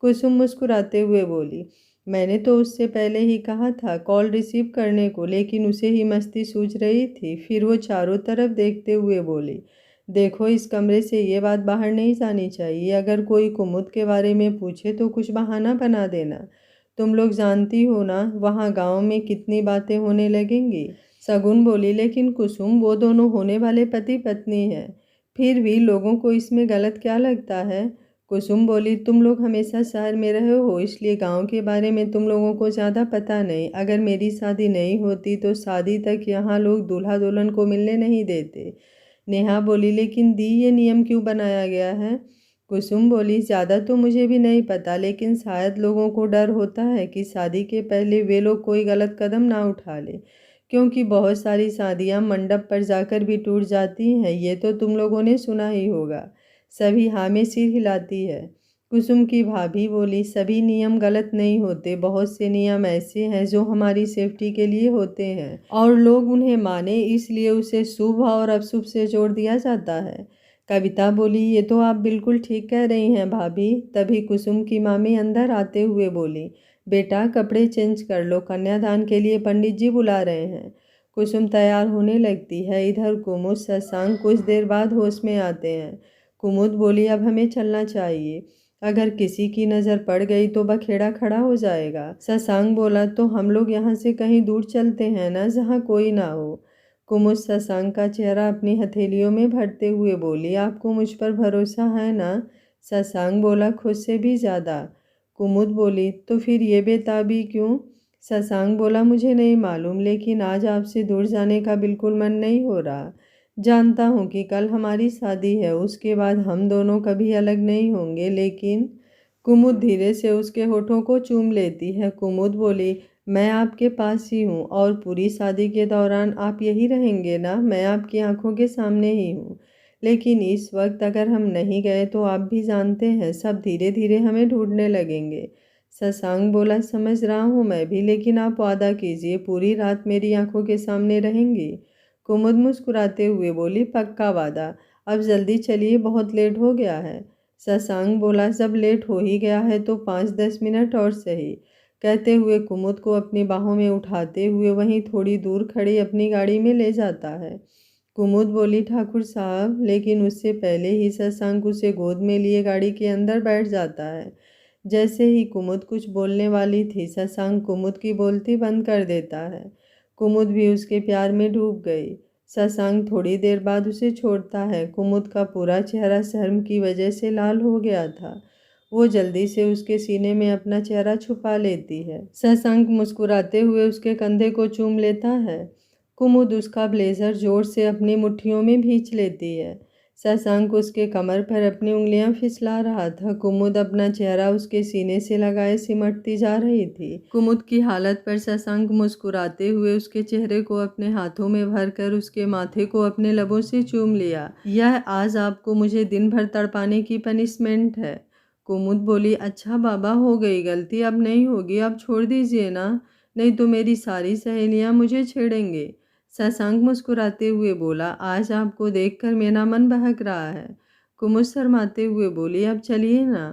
कुसुम मुस्कुराते हुए बोली, मैंने तो उससे पहले ही कहा था कॉल रिसीव करने को, लेकिन उसे ही मस्ती सूझ रही थी। फिर वो चारों तरफ देखते हुए बोली, देखो इस कमरे से ये बात बाहर नहीं जानी चाहिए। अगर कोई कुमुद के बारे में पूछे तो कुछ बहाना बना देना। तुम लोग जानती हो ना, वहाँ गांव में कितनी बातें होने लगेंगी। शगुन बोली, लेकिन कुसुम, वो दोनों होने वाले पति पत्नी हैं। फिर भी लोगों को इसमें गलत क्या लगता है? कुसुम बोली, तुम लोग हमेशा शहर में रहे हो, इसलिए गांव के बारे में तुम लोगों को ज़्यादा पता नहीं। अगर मेरी शादी नहीं होती तो शादी तक यहाँ लोग दूल्हा दुल्हन को मिलने नहीं देते। नेहा बोली, लेकिन दी ये नियम क्यों बनाया गया है? कुसुम बोली, ज़्यादा तो मुझे भी नहीं पता, लेकिन शायद लोगों को डर होता है कि शादी के पहले वे लोग कोई गलत कदम ना उठा ले, क्योंकि बहुत सारी शादियां मंडप पर जाकर भी टूट जाती हैं। ये तो तुम लोगों ने सुना ही होगा। सभी हाँ में सिर हिलाती है। कुसुम की भाभी बोली, सभी नियम गलत नहीं होते, बहुत से नियम ऐसे हैं जो हमारी सेफ्टी के लिए होते हैं और लोग उन्हें माने, इसलिए उसे शुभ और अशुभ से जोड़ दिया जाता है। कविता बोली, ये तो आप बिल्कुल ठीक कह रही हैं भाभी। तभी कुसुम की मामी अंदर आते हुए बोली, बेटा कपड़े चेंज कर लो, कन्यादान के लिए पंडित जी बुला रहे हैं। कुसुम तैयार होने लगती है। इधर कुमुद, शशांक कुछ देर बाद होश में आते हैं। कुमुद बोली, अब हमें चलना चाहिए, अगर किसी की नज़र पड़ गई तो बखेड़ा खड़ा हो जाएगा। शशांक बोला, तो हम लोग यहाँ से कहीं दूर चलते हैं ना, जहाँ कोई ना हो। कुमुद शशांक का चेहरा अपनी हथेलियों में भरते हुए बोली, आपको मुझ पर भरोसा है ना? शशांक बोला, खुद से भी ज़्यादा। कुमुद बोली, तो फिर ये बेताबी क्यों? शशांक बोला, मुझे नहीं मालूम, लेकिन आज आपसे दूर जाने का बिल्कुल मन नहीं हो रहा। जानता हूँ कि कल हमारी शादी है, उसके बाद हम दोनों कभी अलग नहीं होंगे, लेकिन कुमुद धीरे से उसके होठों को चूम लेती है। कुमुद बोली, मैं आपके पास ही हूँ और पूरी शादी के दौरान आप यही रहेंगे ना? मैं आपकी आंखों के सामने ही हूँ, लेकिन इस वक्त अगर हम नहीं गए तो आप भी जानते हैं सब धीरे धीरे हमें ढूंढने लगेंगे। शशांक बोला, समझ रहा हूँ मैं भी, लेकिन आप वादा कीजिए पूरी रात मेरी आंखों के सामने रहेंगी। कुमुद मुस्कुराते हुए बोली, पक्का वादा। अब जल्दी चलिए, बहुत लेट हो गया है। शशांक बोला, जब लेट हो ही गया है तो 5-10 मिनट और सही। कहते हुए कुमुद को अपनी बाहों में उठाते हुए वहीं थोड़ी दूर खड़ी अपनी गाड़ी में ले जाता है। कुमुद बोली, ठाकुर साहब, लेकिन उससे पहले ही शशांक उसे गोद में लिए गाड़ी के अंदर बैठ जाता है। जैसे ही कुमुद कुछ बोलने वाली थी, शशांक कुमुद की बोलती बंद कर देता है। कुमुद भी उसके प्यार में डूब गई। शशांक थोड़ी देर बाद उसे छोड़ता है। कुमुद का पूरा चेहरा शर्म की वजह से लाल हो गया था। वो जल्दी से उसके सीने में अपना चेहरा छुपा लेती है। शशांक मुस्कुराते हुए उसके कंधे को चूम लेता है। कुमुद उसका ब्लेजर जोर से अपनी मुट्ठियों में भींच लेती है। शशांक उसके कमर पर अपनी उंगलियां फिसला रहा था। कुमुद अपना चेहरा उसके सीने से लगाए सिमटती जा रही थी। कुमुद की हालत पर शशांक मुस्कुराते हुए उसके चेहरे को अपने हाथों में भरकर उसके माथे को अपने लबों से चूम लिया। यह आज आपको मुझे दिन भर तड़पाने की पनिशमेंट है। कुमुद बोली, अच्छा बाबा, हो गई गलती, अब नहीं होगी, अब छोड़ दीजिए ना, नहीं तो मेरी सारी सहेलियां मुझे छेड़ेंगे। शशांक मुस्कुराते हुए बोला, आज आपको देखकर मेरा मन बहक रहा है। कुमुद शर्माते हुए बोली, अब चलिए ना।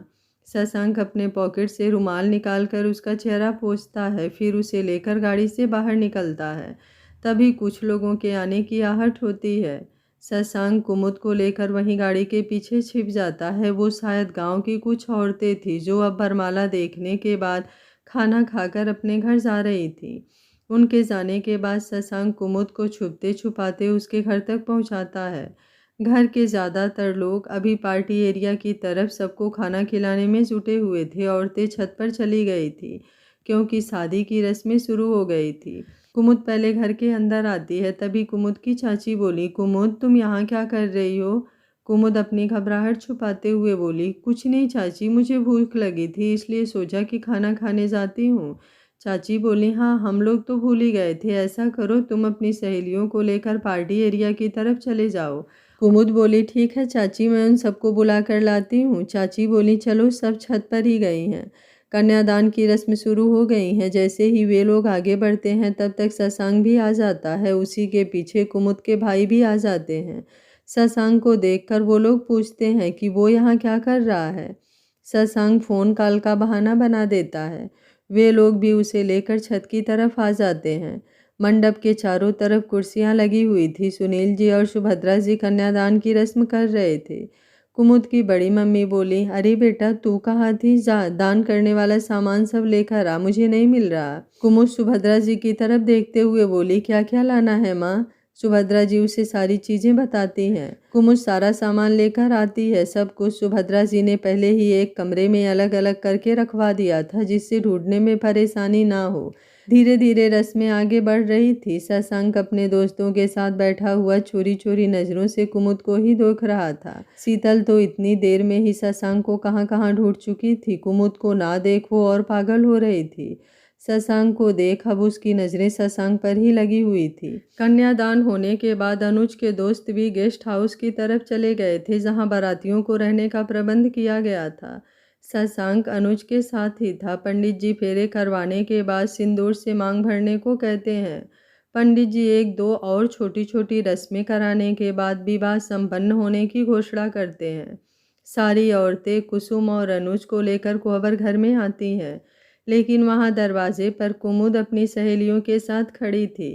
शशांक अपने पॉकेट से रुमाल निकालकर उसका चेहरा पोंछता है, फिर उसे लेकर गाड़ी से बाहर निकलता है। तभी कुछ लोगों के आने की आहट होती है। शशांक कुमुद को लेकर वहीं गाड़ी के पीछे छिप जाता है। वो शायद गांव की कुछ औरतें थी जो अब वरमाला देखने के बाद खाना खाकर अपने घर जा रही थी। उनके जाने के बाद शशांक कुमुद को छुपते छुपाते उसके घर तक पहुंचाता है। घर के ज़्यादातर लोग अभी पार्टी एरिया की तरफ सबको खाना खिलाने में जुटे हुए थे। औरतें छत पर चली गई थी क्योंकि शादी की रस्में शुरू हो गई थी। कुमुद पहले घर के अंदर आती है। तभी कुमुद की चाची बोली, कुमुद तुम यहाँ क्या कर रही हो? कुमुद अपनी घबराहट छुपाते हुए बोली, कुछ नहीं चाची, मुझे भूख लगी थी इसलिए सोचा कि खाना खाने जाती हूँ। चाची बोली, हाँ हम लोग तो भूल ही गए थे, ऐसा करो तुम अपनी सहेलियों को लेकर पार्टी एरिया की तरफ चले जाओ। कुमुद बोली, ठीक है चाची, मैं उन सबको बुला कर लाती हूँ। चाची बोली, चलो, सब छत पर ही गई हैं। कन्यादान की रस्म शुरू हो गई है। जैसे ही वे लोग आगे बढ़ते हैं तब तक शशांक भी आ जाता है। उसी के पीछे कुमुद के भाई भी आ जाते हैं। शशांक को देखकर वो लोग पूछते हैं कि वो यहाँ क्या कर रहा है। शशांक फ़ोन कॉल का बहाना बना देता है। वे लोग भी उसे लेकर छत की तरफ आ जाते हैं। मंडप के चारों तरफ कुर्सियां लगी हुई थी। सुनील जी और सुभद्रा जी कन्यादान की रस्म कर रहे थे। कुमुद की बड़ी मम्मी बोली, अरे बेटा तू कहाँ थी? जा दान करने वाला सामान सब लेकर आ, मुझे नहीं मिल रहा। कुमुद सुभद्रा जी की तरफ देखते हुए बोली, क्या क्या लाना है माँ? सुभद्रा जी उसे सारी चीजें बताती हैं। कुमुद सारा सामान लेकर आती है। सब कुछ सुभद्रा जी ने पहले ही एक कमरे में अलग अलग करके रखवा दिया था जिससे ढूंढने में परेशानी ना हो। धीरे धीरे रस्में आगे बढ़ रही थी। शशांक अपने दोस्तों के साथ बैठा हुआ चोरी चोरी नजरों से कुमुद को ही देख रहा था। शीतल तो इतनी देर में ही शशांक को कहाँ कहाँ ढूंढ चुकी थी। कुमुद को ना देख वो और पागल हो रही थी। शशांक को देख अब उसकी नज़रें शशांक पर ही लगी हुई थी। कन्यादान होने के बाद अनुज के दोस्त भी गेस्ट हाउस की तरफ चले गए थे जहां बारातियों को रहने का प्रबंध किया गया था। शशांक अनुज के साथ ही था। पंडित जी फेरे करवाने के बाद सिंदूर से मांग भरने को कहते हैं। पंडित जी एक दो और छोटी छोटी रस्में कराने के बाद विवाह संपन्न होने की घोषणा करते हैं। सारी औरतें कुसुम और अनुज को लेकर कुंवर घर में आती हैं, लेकिन वहां दरवाजे पर कुमुद अपनी सहेलियों के साथ खड़ी थी।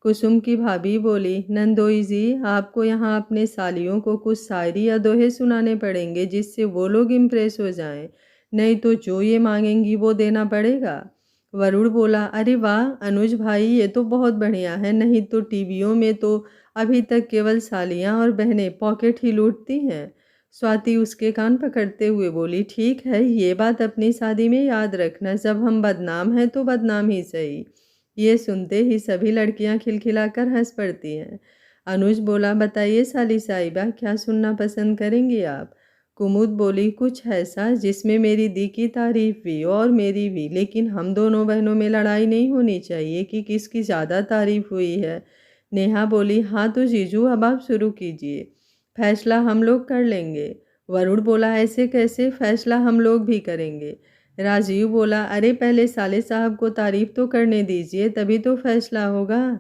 कुसुम की भाभी बोली, नंदोई जी, आपको यहाँ अपने सालियों को कुछ शायरी या दोहे सुनाने पड़ेंगे जिससे वो लोग इम्प्रेस हो जाएं, नहीं तो जो ये मांगेंगी वो देना पड़ेगा। वरुण बोला, अरे वाह अनुज भाई, ये तो बहुत बढ़िया है, नहीं तो टीवियों में तो अभी तक केवल सालियाँ और बहनें पॉकेट ही लूटती हैं। स्वाति उसके कान पकड़ते हुए बोली, ठीक है, ये बात अपनी शादी में याद रखना, जब हम बदनाम हैं तो बदनाम ही सही। ये सुनते ही सभी लड़कियां खिलखिलाकर हंस पड़ती हैं। अनुज बोला, बताइए साली साहिबा, क्या सुनना पसंद करेंगी आप? कुमुद बोली, कुछ ऐसा जिसमें मेरी दी की तारीफ भी और मेरी भी, लेकिन हम दोनों बहनों में लड़ाई नहीं होनी चाहिए कि किसकी ज़्यादा तारीफ हुई है। नेहा बोली, हाँ तो जीजू अब आप शुरू कीजिए, फैसला हम लोग कर लेंगे। वरुण बोला, ऐसे कैसे? फैसला हम लोग भी करेंगे। राजीव बोला, अरे पहले साले साहब को तारीफ तो करने दीजिए, तभी तो फैसला होगा।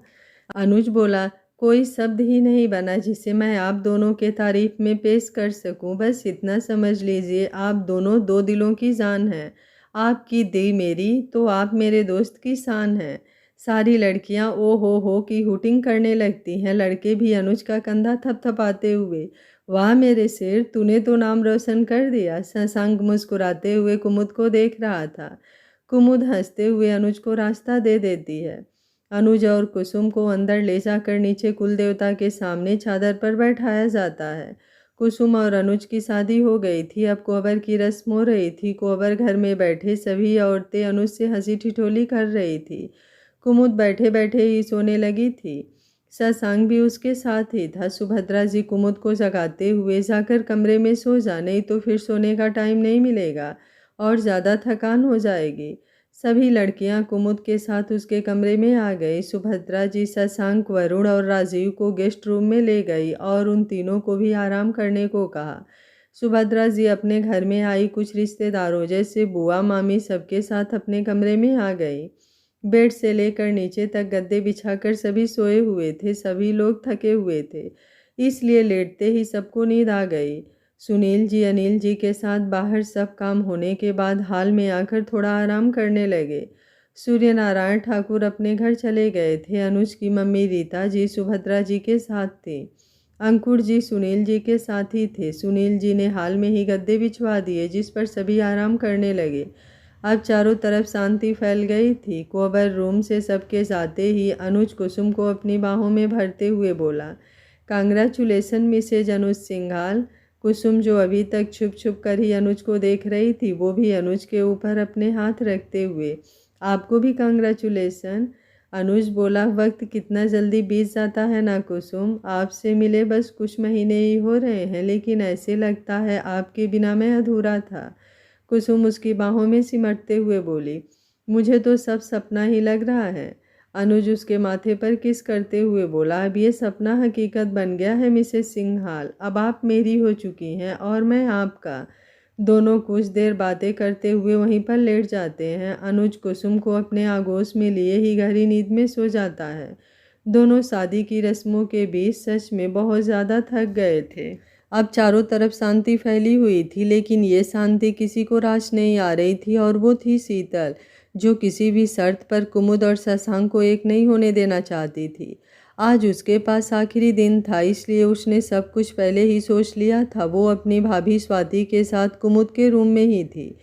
अनुज बोला, कोई शब्द ही नहीं बना जिसे मैं आप दोनों के तारीफ में पेश कर सकूं, बस इतना समझ लीजिए आप दोनों दो दिलों की जान हैं। आपकी दी मेरी तो आप मेरे दोस्त की शान हैं। सारी लड़कियां ओ हो की हुटिंग करने लगती हैं। लड़के भी अनुज का कंधा थपथपाते हुए वाह मेरे शेर, तूने तो नाम रोशन कर दिया। शशांक मुस्कुराते हुए कुमुद को देख रहा था। कुमुद हंसते हुए अनुज को रास्ता दे देती है। अनुज और कुसुम को अंदर ले जाकर नीचे कुल देवता के सामने चादर पर बैठाया जाता है। कुसुम और अनुज की शादी हो गई थी। अब कोहबर की रस्म हो रही थी। कोहबर घर में बैठे सभी औरतें अनुज से हंसी ठिठोली कर रही थी। कुमुद बैठे बैठे ही सोने लगी थी। शशांक भी उसके साथ ही था। सुभद्रा जी कुमुद को जगाते हुए, जाकर कमरे में सो जा, नहीं तो फिर सोने का टाइम नहीं मिलेगा और ज़्यादा थकान हो जाएगी। सभी लड़कियां कुमुद के साथ उसके कमरे में आ गई। सुभद्रा जी शशांक, वरुण और राजीव को गेस्ट रूम में ले गई और उन तीनों को भी आराम करने को कहा। सुभद्रा जी अपने घर में आई कुछ रिश्तेदारों जैसे बुआ, मामी सबके साथ अपने कमरे में आ गई। बेड से लेकर नीचे तक गद्दे बिछाकर सभी सोए हुए थे। सभी लोग थके हुए थे, इसलिए लेटते ही सबको नींद आ गई। सुनील जी अनिल जी के साथ बाहर सब काम होने के बाद हॉल में आकर थोड़ा आराम करने लगे। सूर्यनारायण ठाकुर अपने घर चले गए थे। अनुज की मम्मी रीता जी सुभद्रा जी के साथ थी। अंकुर जी सुनील जी के साथ ही थे। सुनील जी ने हाल में ही गद्दे बिछवा दिए जिस पर सभी आराम करने लगे। अब चारों तरफ शांति फैल गई थी। कोहबर रूम से सबके जाते ही अनुज कुसुम को अपनी बाहों में भरते हुए बोला, कांग्रेचुलेसन मिसेज अनुज सिंघाल। कुसुम जो अभी तक छुप छुप कर ही अनुज को देख रही थी, वो भी अनुज के ऊपर अपने हाथ रखते हुए, आपको भी कांग्रेचुलेसन। अनुज बोला, वक्त कितना जल्दी बीत जाता है ना कुसुम। आपसे मिले बस कुछ महीने ही हो रहे हैं, लेकिन ऐसे लगता है आपके बिना मैं अधूरा था। कुसुम उसकी बाहों में सिमटते हुए बोली, मुझे तो सब सपना ही लग रहा है। अनुज उसके माथे पर किस करते हुए बोला, अब ये सपना हकीकत बन गया है मिसेस सिंघाल। अब आप मेरी हो चुकी हैं और मैं आपका। दोनों कुछ देर बातें करते हुए वहीं पर लेट जाते हैं। अनुज कुसुम को अपने आगोश में लिए ही गहरी नींद में सो जाता है। दोनों शादी की रस्मों के बीच सच में बहुत ज़्यादा थक गए थे। अब चारों तरफ शांति फैली हुई थी, लेकिन ये शांति किसी को रास नहीं आ रही थी और वो थी शीतल, जो किसी भी शर्त पर कुमुद और शशांक को एक नहीं होने देना चाहती थी। आज उसके पास आखिरी दिन था, इसलिए उसने सब कुछ पहले ही सोच लिया था। वो अपनी भाभी स्वाति के साथ कुमुद के रूम में ही थी।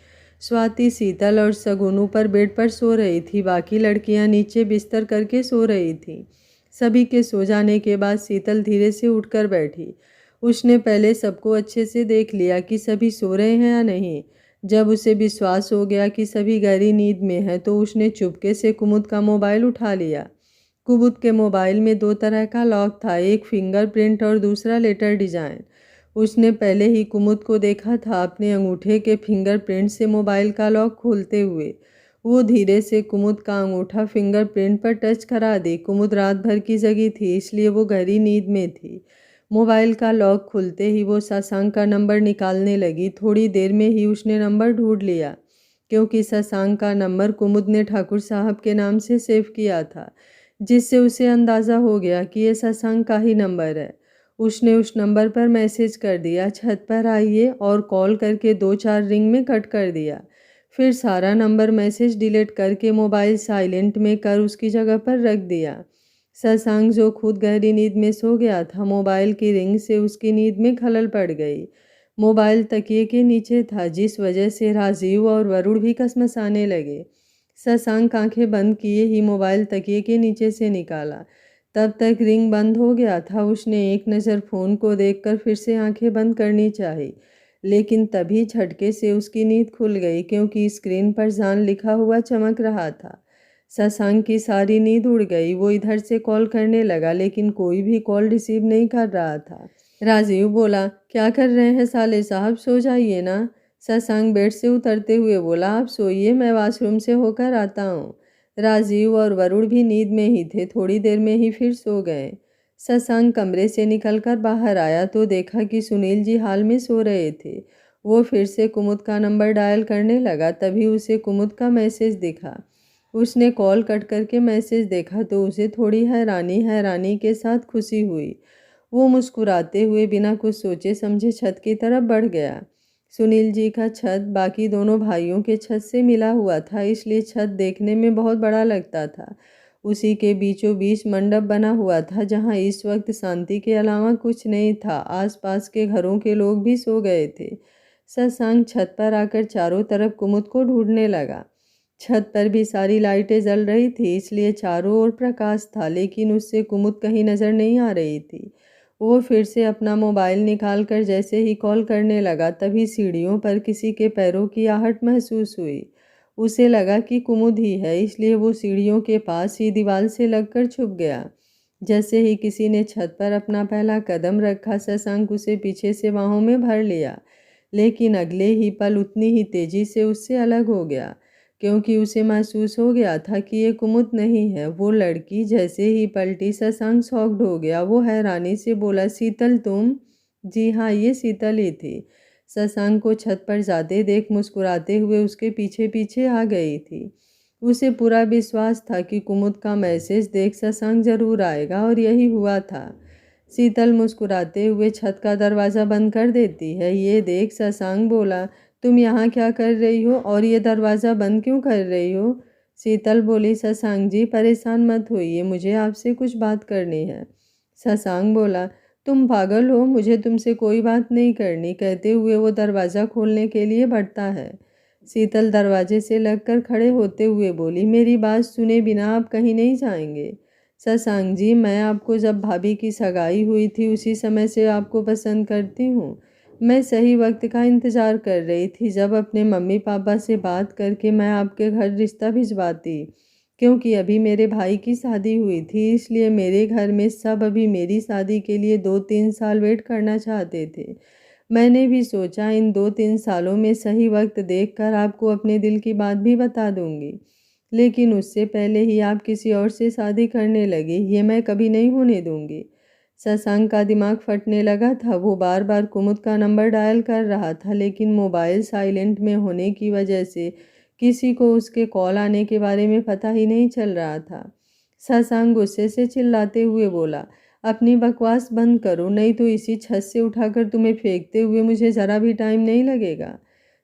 स्वाति, शीतल और सगुन ऊपर बेड पर सो रही थी। बाकी लड़कियां नीचे बिस्तर करके सो रही थीं। सभी के सो जाने के बाद शीतल धीरे से उठकर बैठी। उसने पहले सबको अच्छे से देख लिया कि सभी सो रहे हैं या नहीं। जब उसे विश्वास हो गया कि सभी गहरी नींद में हैं, तो उसने चुपके से कुमुद का मोबाइल उठा लिया। कुमुद के मोबाइल में दो तरह का लॉक था, एक फिंगरप्रिंट और दूसरा लेटर डिजाइन। उसने पहले ही कुमुद को देखा था अपने अंगूठे के फिंगरप्रिंट से मोबाइल का लॉक खोलते हुए। वो धीरे से कुमुद का अंगूठा फिंगरप्रिंट पर टच करा दी। कुमुद रात भर की जगी थी, इसलिए वो गहरी नींद में थी। मोबाइल का लॉक खुलते ही वो शशांक का नंबर निकालने लगी। थोड़ी देर में ही उसने नंबर ढूंढ लिया, क्योंकि शशांक का नंबर कुमुद ने ठाकुर साहब के नाम से सेव किया था, जिससे उसे अंदाज़ा हो गया कि ये शशांक का ही नंबर है। उसने उस नंबर पर मैसेज कर दिया, छत पर आइए, और कॉल करके 2-4 रिंग में कट कर दिया। फिर सारा नंबर मैसेज डिलीट करके मोबाइल साइलेंट में कर उसकी जगह पर रख दिया। शशांक, जो खुद गहरी नींद में सो गया था, मोबाइल की रिंग से उसकी नींद में खलल पड़ गई। मोबाइल तकिए के नीचे था, जिस वजह से राजीव और वरुण भी कसमसाने लगे। शशांक आंखें बंद किए ही मोबाइल तकिए के नीचे से निकाला। तब तक रिंग बंद हो गया था। उसने एक नज़र फ़ोन को देखकर फिर से आंखें बंद करनी चाही, लेकिन तभी झटके से उसकी नींद खुल गई, क्योंकि स्क्रीन पर जान लिखा हुआ चमक रहा था। शशांक की सारी नींद उड़ गई। वो इधर से कॉल करने लगा, लेकिन कोई भी कॉल रिसीव नहीं कर रहा था। राजीव बोला, क्या कर रहे हैं साले साहब, सो जाइए ना। शशांक बेड से उतरते हुए बोला, आप सोइए, मैं वॉशरूम से होकर आता हूँ। राजीव और वरुण भी नींद में ही थे। थोड़ी देर में ही फिर सो गए। शशांक कमरे से निकलकर बाहर आया तो देखा कि सुनील जी हाल में सो रहे थे। वो फिर से कुमुद का नंबर डायल करने लगा। तभी उसे कुमुद का मैसेज दिखा। उसने कॉल कट करके मैसेज देखा तो उसे थोड़ी हैरानी के साथ खुशी हुई। वो मुस्कुराते हुए बिना कुछ सोचे समझे छत की तरफ बढ़ गया। सुनील जी का छत बाकी दोनों भाइयों के छत से मिला हुआ था, इसलिए छत देखने में बहुत बड़ा लगता था। उसी के बीचों बीच मंडप बना हुआ था, जहाँ इस वक्त शांति के अलावा कुछ नहीं था। आसपास के घरों के लोग भी सो गए थे। शशांक छत पर आकर चारों तरफ कुमुद को ढूंढने लगा। छत पर भी सारी लाइटें जल रही थी, इसलिए चारों ओर प्रकाश था, लेकिन उससे कुमुद कहीं नजर नहीं आ रही थी। वो फिर से अपना मोबाइल निकालकर जैसे ही कॉल करने लगा, तभी सीढ़ियों पर किसी के पैरों की आहट महसूस हुई। उसे लगा कि कुमुद ही है, इसलिए वो सीढ़ियों के पास ही दीवार से लगकर छुप गया। जैसे ही किसी ने छत पर अपना पहला कदम रखा, शशांक उसे पीछे से बाहों में भर लिया, लेकिन अगले ही पल उतनी ही तेजी से उससे अलग हो गया, क्योंकि उसे महसूस हो गया था कि ये कुमुद नहीं है, वो लड़की। जैसे ही पलटी, शशांक शॉक्ड हो गया। वो हैरानी से बोला, शीतल तुम? जी हाँ, ये शीतल ही थी। शशांक को छत पर जाते देख मुस्कुराते हुए उसके पीछे पीछे आ गई थी। उसे पूरा विश्वास था कि कुमुद का मैसेज देख शशांक जरूर आएगा, और यही हुआ था। शीतल मुस्कुराते हुए छत का दरवाज़ा बंद कर देती है। ये देख शशांक बोला, तुम यहाँ क्या कर रही हो और ये दरवाज़ा बंद क्यों कर रही हो? शीतल बोली, शशांक जी परेशान मत होइए, मुझे आपसे कुछ बात करनी है। शशांक बोला, तुम पागल हो, मुझे तुमसे कोई बात नहीं करनी। कहते हुए वो दरवाज़ा खोलने के लिए बढ़ता है। शीतल दरवाजे से लगकर खड़े होते हुए बोली, मेरी बात सुने बिना आप कहीं नहीं जाएंगे। शशांक जी, मैं आपको जब भाभी की सगाई हुई थी उसी समय से आपको पसंद करती हूँ। मैं सही वक्त का इंतज़ार कर रही थी, जब अपने मम्मी पापा से बात करके मैं आपके घर रिश्ता भिजवाती, क्योंकि अभी मेरे भाई की शादी हुई थी, इसलिए मेरे घर में सब अभी मेरी शादी के लिए 2-3 साल वेट करना चाहते थे। मैंने भी सोचा इन 2-3 सालों में सही वक्त देखकर आपको अपने दिल की बात भी बता दूंगी, लेकिन उससे पहले ही आप किसी और से शादी करने लगे, ये मैं कभी नहीं होने दूंगी। शशांक का दिमाग फटने लगा था। वो बार बार कुमुद का नंबर डायल कर रहा था, लेकिन मोबाइल साइलेंट में होने की वजह से किसी को उसके कॉल आने के बारे में पता ही नहीं चल रहा था। शशांक गुस्से से चिल्लाते हुए बोला, अपनी बकवास बंद करो, नहीं तो इसी छत से उठाकर तुम्हें फेंकते हुए मुझे ज़रा भी टाइम नहीं लगेगा।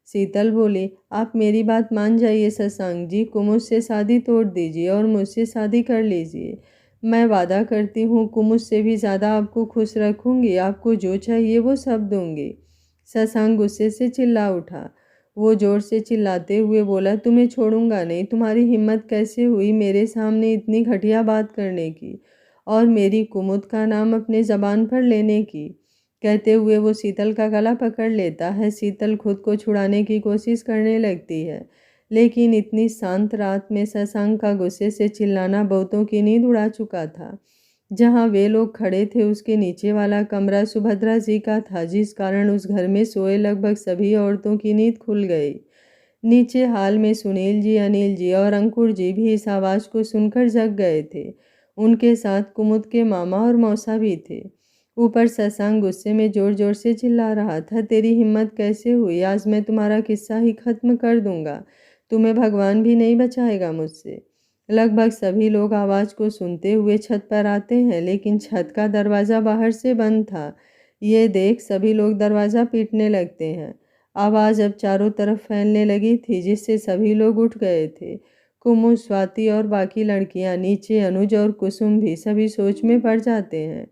शीतल बोली, आप मेरी बात मान जाइए शशांक जी, कुमुद से शादी तोड़ दीजिए और मुझसे शादी कर लीजिए। मैं वादा करती हूँ कुमुद से भी ज़्यादा आपको खुश रखूँगी, आपको जो चाहिए वो सब दूँगी। शशांक गुस्से से चिल्ला उठा। वो जोर से चिल्लाते हुए बोला, तुम्हें छोड़ूंगा नहीं। तुम्हारी हिम्मत कैसे हुई मेरे सामने इतनी घटिया बात करने की, और मेरी कुमुद का नाम अपने ज़बान पर लेने की। कहते हुए वो शीतल का गला पकड़ लेता है। शीतल खुद को छुड़ाने की कोशिश करने लगती है, लेकिन इतनी शांत रात में शशांक का गुस्से से चिल्लाना बहुतों की नींद उड़ा चुका था। जहाँ वे लोग खड़े थे उसके नीचे वाला कमरा सुभद्रा जी का था, जिस कारण उस घर में सोए लगभग सभी औरतों की नींद खुल गई। नीचे हाल में सुनील जी, अनिल जी और अंकुर जी भी इस आवाज़ को सुनकर जग गए थे। उनके साथ कुमुद के मामा और मौसा भी थे। ऊपर शशांक गुस्से में जोर जोर से चिल्ला रहा था, तेरी हिम्मत कैसे हुई? आज मैं तुम्हारा किस्सा ही खत्म कर दूंगा, तुम्हें भगवान भी नहीं बचाएगा मुझसे। लगभग सभी लोग आवाज़ को सुनते हुए छत पर आते हैं, लेकिन छत का दरवाज़ा बाहर से बंद था। ये देख सभी लोग दरवाज़ा पीटने लगते हैं। आवाज़ अब चारों तरफ फैलने लगी थी, जिससे सभी लोग उठ गए थे। कुमुद, स्वाति और बाकी लड़कियां, नीचे अनुज और कुसुम भी सभी सोच में पड़ जाते हैं।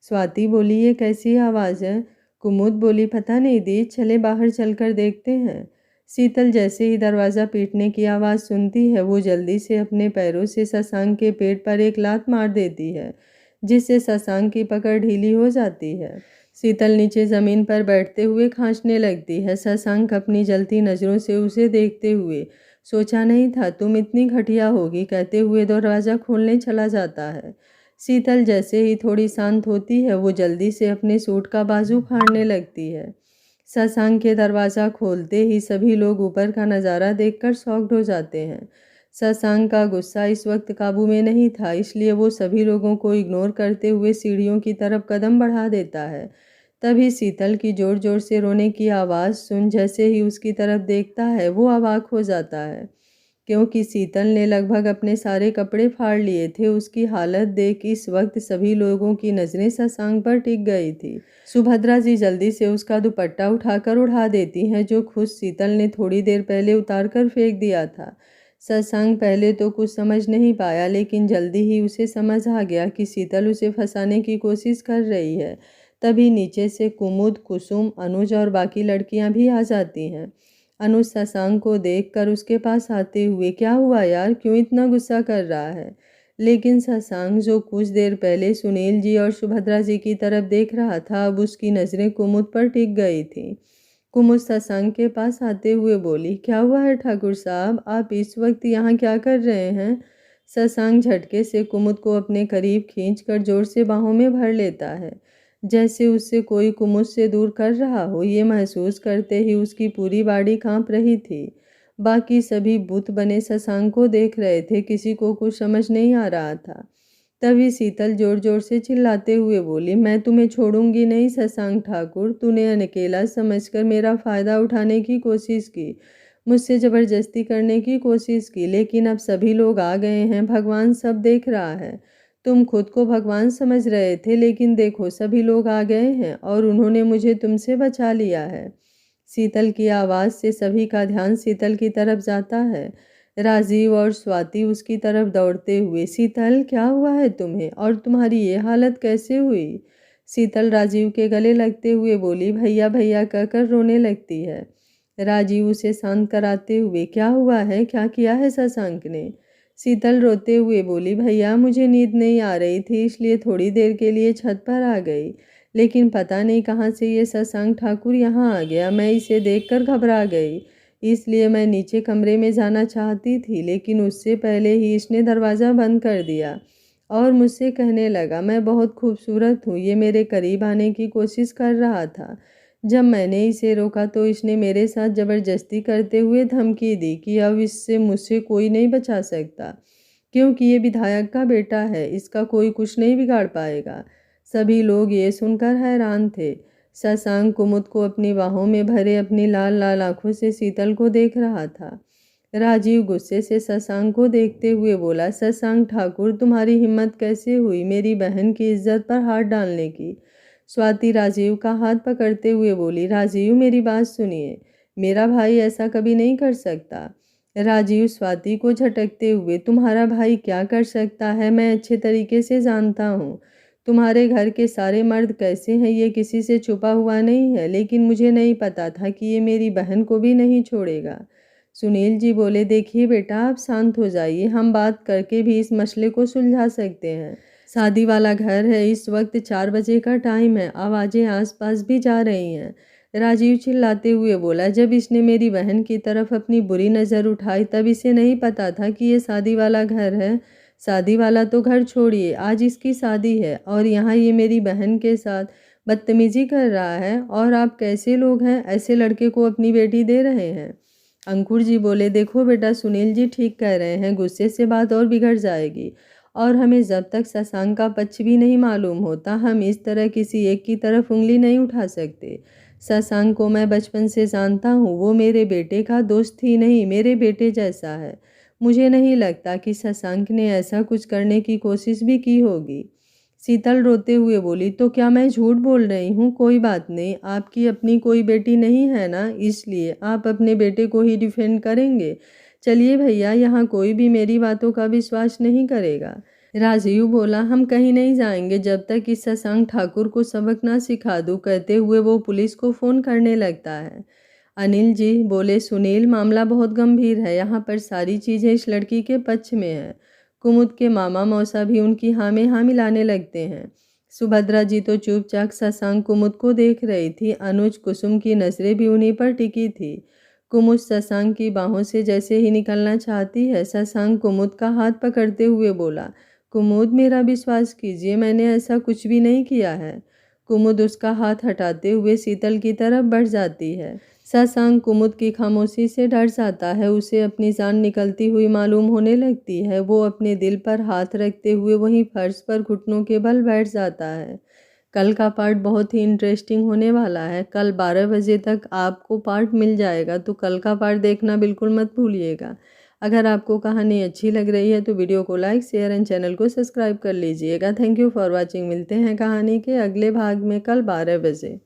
स्वाति बोली, ये कैसी आवाज़ है? कुमुद बोली, पता नहीं दी, चले बाहर चलकर देखते हैं। शीतल जैसे ही दरवाज़ा पीटने की आवाज़ सुनती है, वो जल्दी से अपने पैरों से शशांक के पेट पर एक लात मार देती है, जिससे शशांक की पकड़ ढीली हो जाती है। शीतल नीचे ज़मीन पर बैठते हुए खांसने लगती है। शशांक अपनी जलती नज़रों से उसे देखते हुए, सोचा नहीं था तुम इतनी घटिया होगी, कहते हुए दरवाज़ा खोलने चला जाता है। शीतल जैसे ही थोड़ी शांत होती है, वो जल्दी से अपने सूट का बाजू फाड़ने लगती है। शशांक के दरवाज़ा खोलते ही सभी लोग ऊपर का नज़ारा देखकर शॉक्ड हो जाते हैं। शशांक का गुस्सा इस वक्त काबू में नहीं था, इसलिए वो सभी लोगों को इग्नोर करते हुए सीढ़ियों की तरफ कदम बढ़ा देता है। तभी शीतल की जोर जोर से रोने की आवाज़ सुन जैसे ही उसकी तरफ देखता है, वो अवाक हो जाता है, क्योंकि शीतल ने लगभग अपने सारे कपड़े फाड़ लिए थे। उसकी हालत देख इस वक्त सभी लोगों की नज़रें शशांक पर टिक गई थी। सुभद्रा जी जल्दी से उसका दुपट्टा उठाकर उड़ा देती हैं, जो खुद शीतल ने थोड़ी देर पहले उतार कर फेंक दिया था। शशांक पहले तो कुछ समझ नहीं पाया, लेकिन जल्दी ही उसे समझ आ गया कि शीतल उसे फंसाने की कोशिश कर रही है। तभी नीचे से कुमुद, कुसुम, अनुज और बाकी लड़कियां भी आ जाती हैं। अनुज शशांक को देखकर उसके पास आते हुए, क्या हुआ यार, क्यों इतना गुस्सा कर रहा है? लेकिन शशांक, जो कुछ देर पहले सुनील जी और सुभद्रा जी की तरफ देख रहा था, अब उसकी नज़रें कुमुद पर टिक गई थी। कुमुद शशांक के पास आते हुए बोली, क्या हुआ है ठाकुर साहब, आप इस वक्त यहाँ क्या कर रहे हैं? शशांक झटके से कुमुद को अपने करीब खींचकर जोर से बाहों में भर लेता है, जैसे उससे कोई कुमुद से दूर कर रहा हो। ये महसूस करते ही उसकी पूरी बॉडी कांप रही थी। बाकी सभी बुत बने शशांक को देख रहे थे, किसी को कुछ समझ नहीं आ रहा था। तभी शीतल जोर जोर से चिल्लाते हुए बोली, मैं तुम्हें छोड़ूंगी नहीं शशांक ठाकुर, तूने अकेला समझकर मेरा फ़ायदा उठाने की कोशिश की, मुझसे ज़बरदस्ती करने की कोशिश की, लेकिन अब सभी लोग आ गए हैं, भगवान सब देख रहा है। तुम खुद को भगवान समझ रहे थे, लेकिन देखो सभी लोग आ गए हैं और उन्होंने मुझे तुमसे बचा लिया है। शीतल की आवाज़ से सभी का ध्यान शीतल की तरफ जाता है। राजीव और स्वाति उसकी तरफ दौड़ते हुए, शीतल क्या हुआ है तुम्हें, और तुम्हारी ये हालत कैसे हुई? शीतल राजीव के गले लगते हुए बोली, भैया भैया कहकर रोने लगती है। राजीव उसे शांत कराते हुए, क्या हुआ है, क्या किया है शशांक ने? शीतल रोते हुए बोली, भैया मुझे नींद नहीं आ रही थी, इसलिए थोड़ी देर के लिए छत पर आ गई, लेकिन पता नहीं कहाँ से ये शशांक ठाकुर यहाँ आ गया। मैं इसे देखकर घबरा गई, इसलिए मैं नीचे कमरे में जाना चाहती थी, लेकिन उससे पहले ही इसने दरवाज़ा बंद कर दिया और मुझसे कहने लगा, मैं बहुत खूबसूरत हूँ। ये मेरे करीब आने की कोशिश कर रहा था। जब मैंने इसे रोका तो इसने मेरे साथ ज़बरदस्ती करते हुए धमकी दी कि अब इससे मुझसे कोई नहीं बचा सकता, क्योंकि ये विधायक का बेटा है, इसका कोई कुछ नहीं बिगाड़ पाएगा। सभी लोग ये सुनकर हैरान थे। शशांक कुमुद को अपनी बाहों में भरे अपनी लाल लाल आंखों से शीतल को देख रहा था। राजीव गुस्से से शशांक को देखते हुए बोला, शशांक ठाकुर, तुम्हारी हिम्मत कैसे हुई मेरी बहन की इज्जत पर हाथ डालने की? स्वाति राजीव का हाथ पकड़ते हुए बोली, राजीव मेरी बात सुनिए, मेरा भाई ऐसा कभी नहीं कर सकता। राजीव स्वाति को झटकते हुए, तुम्हारा भाई क्या कर सकता है, मैं अच्छे तरीके से जानता हूँ। तुम्हारे घर के सारे मर्द कैसे हैं ये किसी से छुपा हुआ नहीं है, लेकिन मुझे नहीं पता था कि ये मेरी बहन को भी नहीं छोड़ेगा। सुनील जी बोले, देखिए बेटा, आप शांत हो जाइए, हम बात करके भी इस मसले को सुलझा सकते हैं। शादी वाला घर है, इस वक्त 4 बजे का टाइम है, आवाज़ें आसपास भी जा रही हैं। राजीव चिल्लाते हुए बोला, जब इसने मेरी बहन की तरफ अपनी बुरी नज़र उठाई तब इसे नहीं पता था कि ये शादी वाला घर है। शादी वाला तो घर छोड़िए, आज इसकी शादी है और यहाँ ये मेरी बहन के साथ बदतमीजी कर रहा है, और आप कैसे लोग हैं, ऐसे लड़के को अपनी बेटी दे रहे हैं? अंकुर जी बोले, देखो बेटा, सुनील जी ठीक कह रहे हैं, गुस्से से बात और बिगड़ जाएगी, और हमें जब तक शशांक का पक्ष भी नहीं मालूम होता, हम इस तरह किसी एक की तरफ उंगली नहीं उठा सकते। शशांक को मैं बचपन से जानता हूँ, वो मेरे बेटे का दोस्त ही नहीं, मेरे बेटे जैसा है। मुझे नहीं लगता कि शशांक ने ऐसा कुछ करने की कोशिश भी की होगी। शीतल रोते हुए बोली, तो क्या मैं झूठ बोल रही हूँ? कोई बात नहीं, आपकी अपनी कोई बेटी नहीं है ना, इसलिए आप अपने बेटे को ही डिफेंड करेंगे। चलिए भैया, यहाँ कोई भी मेरी बातों का विश्वास नहीं करेगा। राजीव बोला, हम कहीं नहीं जाएंगे जब तक इस शशांक ठाकुर को सबक ना सिखा दूँ, कहते हुए वो पुलिस को फ़ोन करने लगता है। अनिल जी बोले, सुनील, मामला बहुत गंभीर है, यहाँ पर सारी चीज़ें इस लड़की के पक्ष में हैं। कुमुद के मामा मौसा भी उनकी हाँ में हाँ मिलाने लगते हैं। सुभद्रा जी तो चुपचाप शशांक कुमुद को देख रही थी। अनुज, कुसुम की नज़रें भी उन्हीं पर टिकी थी। कुमुद शशांक की बाहों से जैसे ही निकलना चाहती है, शशांक कुमुद का हाथ पकड़ते हुए बोला, कुमुद मेरा विश्वास कीजिए, मैंने ऐसा कुछ भी नहीं किया है। कुमुद उसका हाथ हटाते हुए शीतल की तरफ बढ़ जाती है। शशांक कुमुद की खामोशी से डर जाता है, उसे अपनी जान निकलती हुई मालूम होने लगती है। वो अपने दिल पर हाथ रखते हुए वहीं फर्श पर घुटनों के बल बैठ जाता है। कल का पार्ट बहुत ही इंटरेस्टिंग होने वाला है। कल 12 बजे तक आपको पार्ट मिल जाएगा, तो कल का पार्ट देखना बिल्कुल मत भूलिएगा। अगर आपको कहानी अच्छी लग रही है तो वीडियो को लाइक, शेयर एंड चैनल को सब्सक्राइब कर लीजिएगा। Thank you for watching. मिलते हैं कहानी के अगले भाग में कल 12 बजे।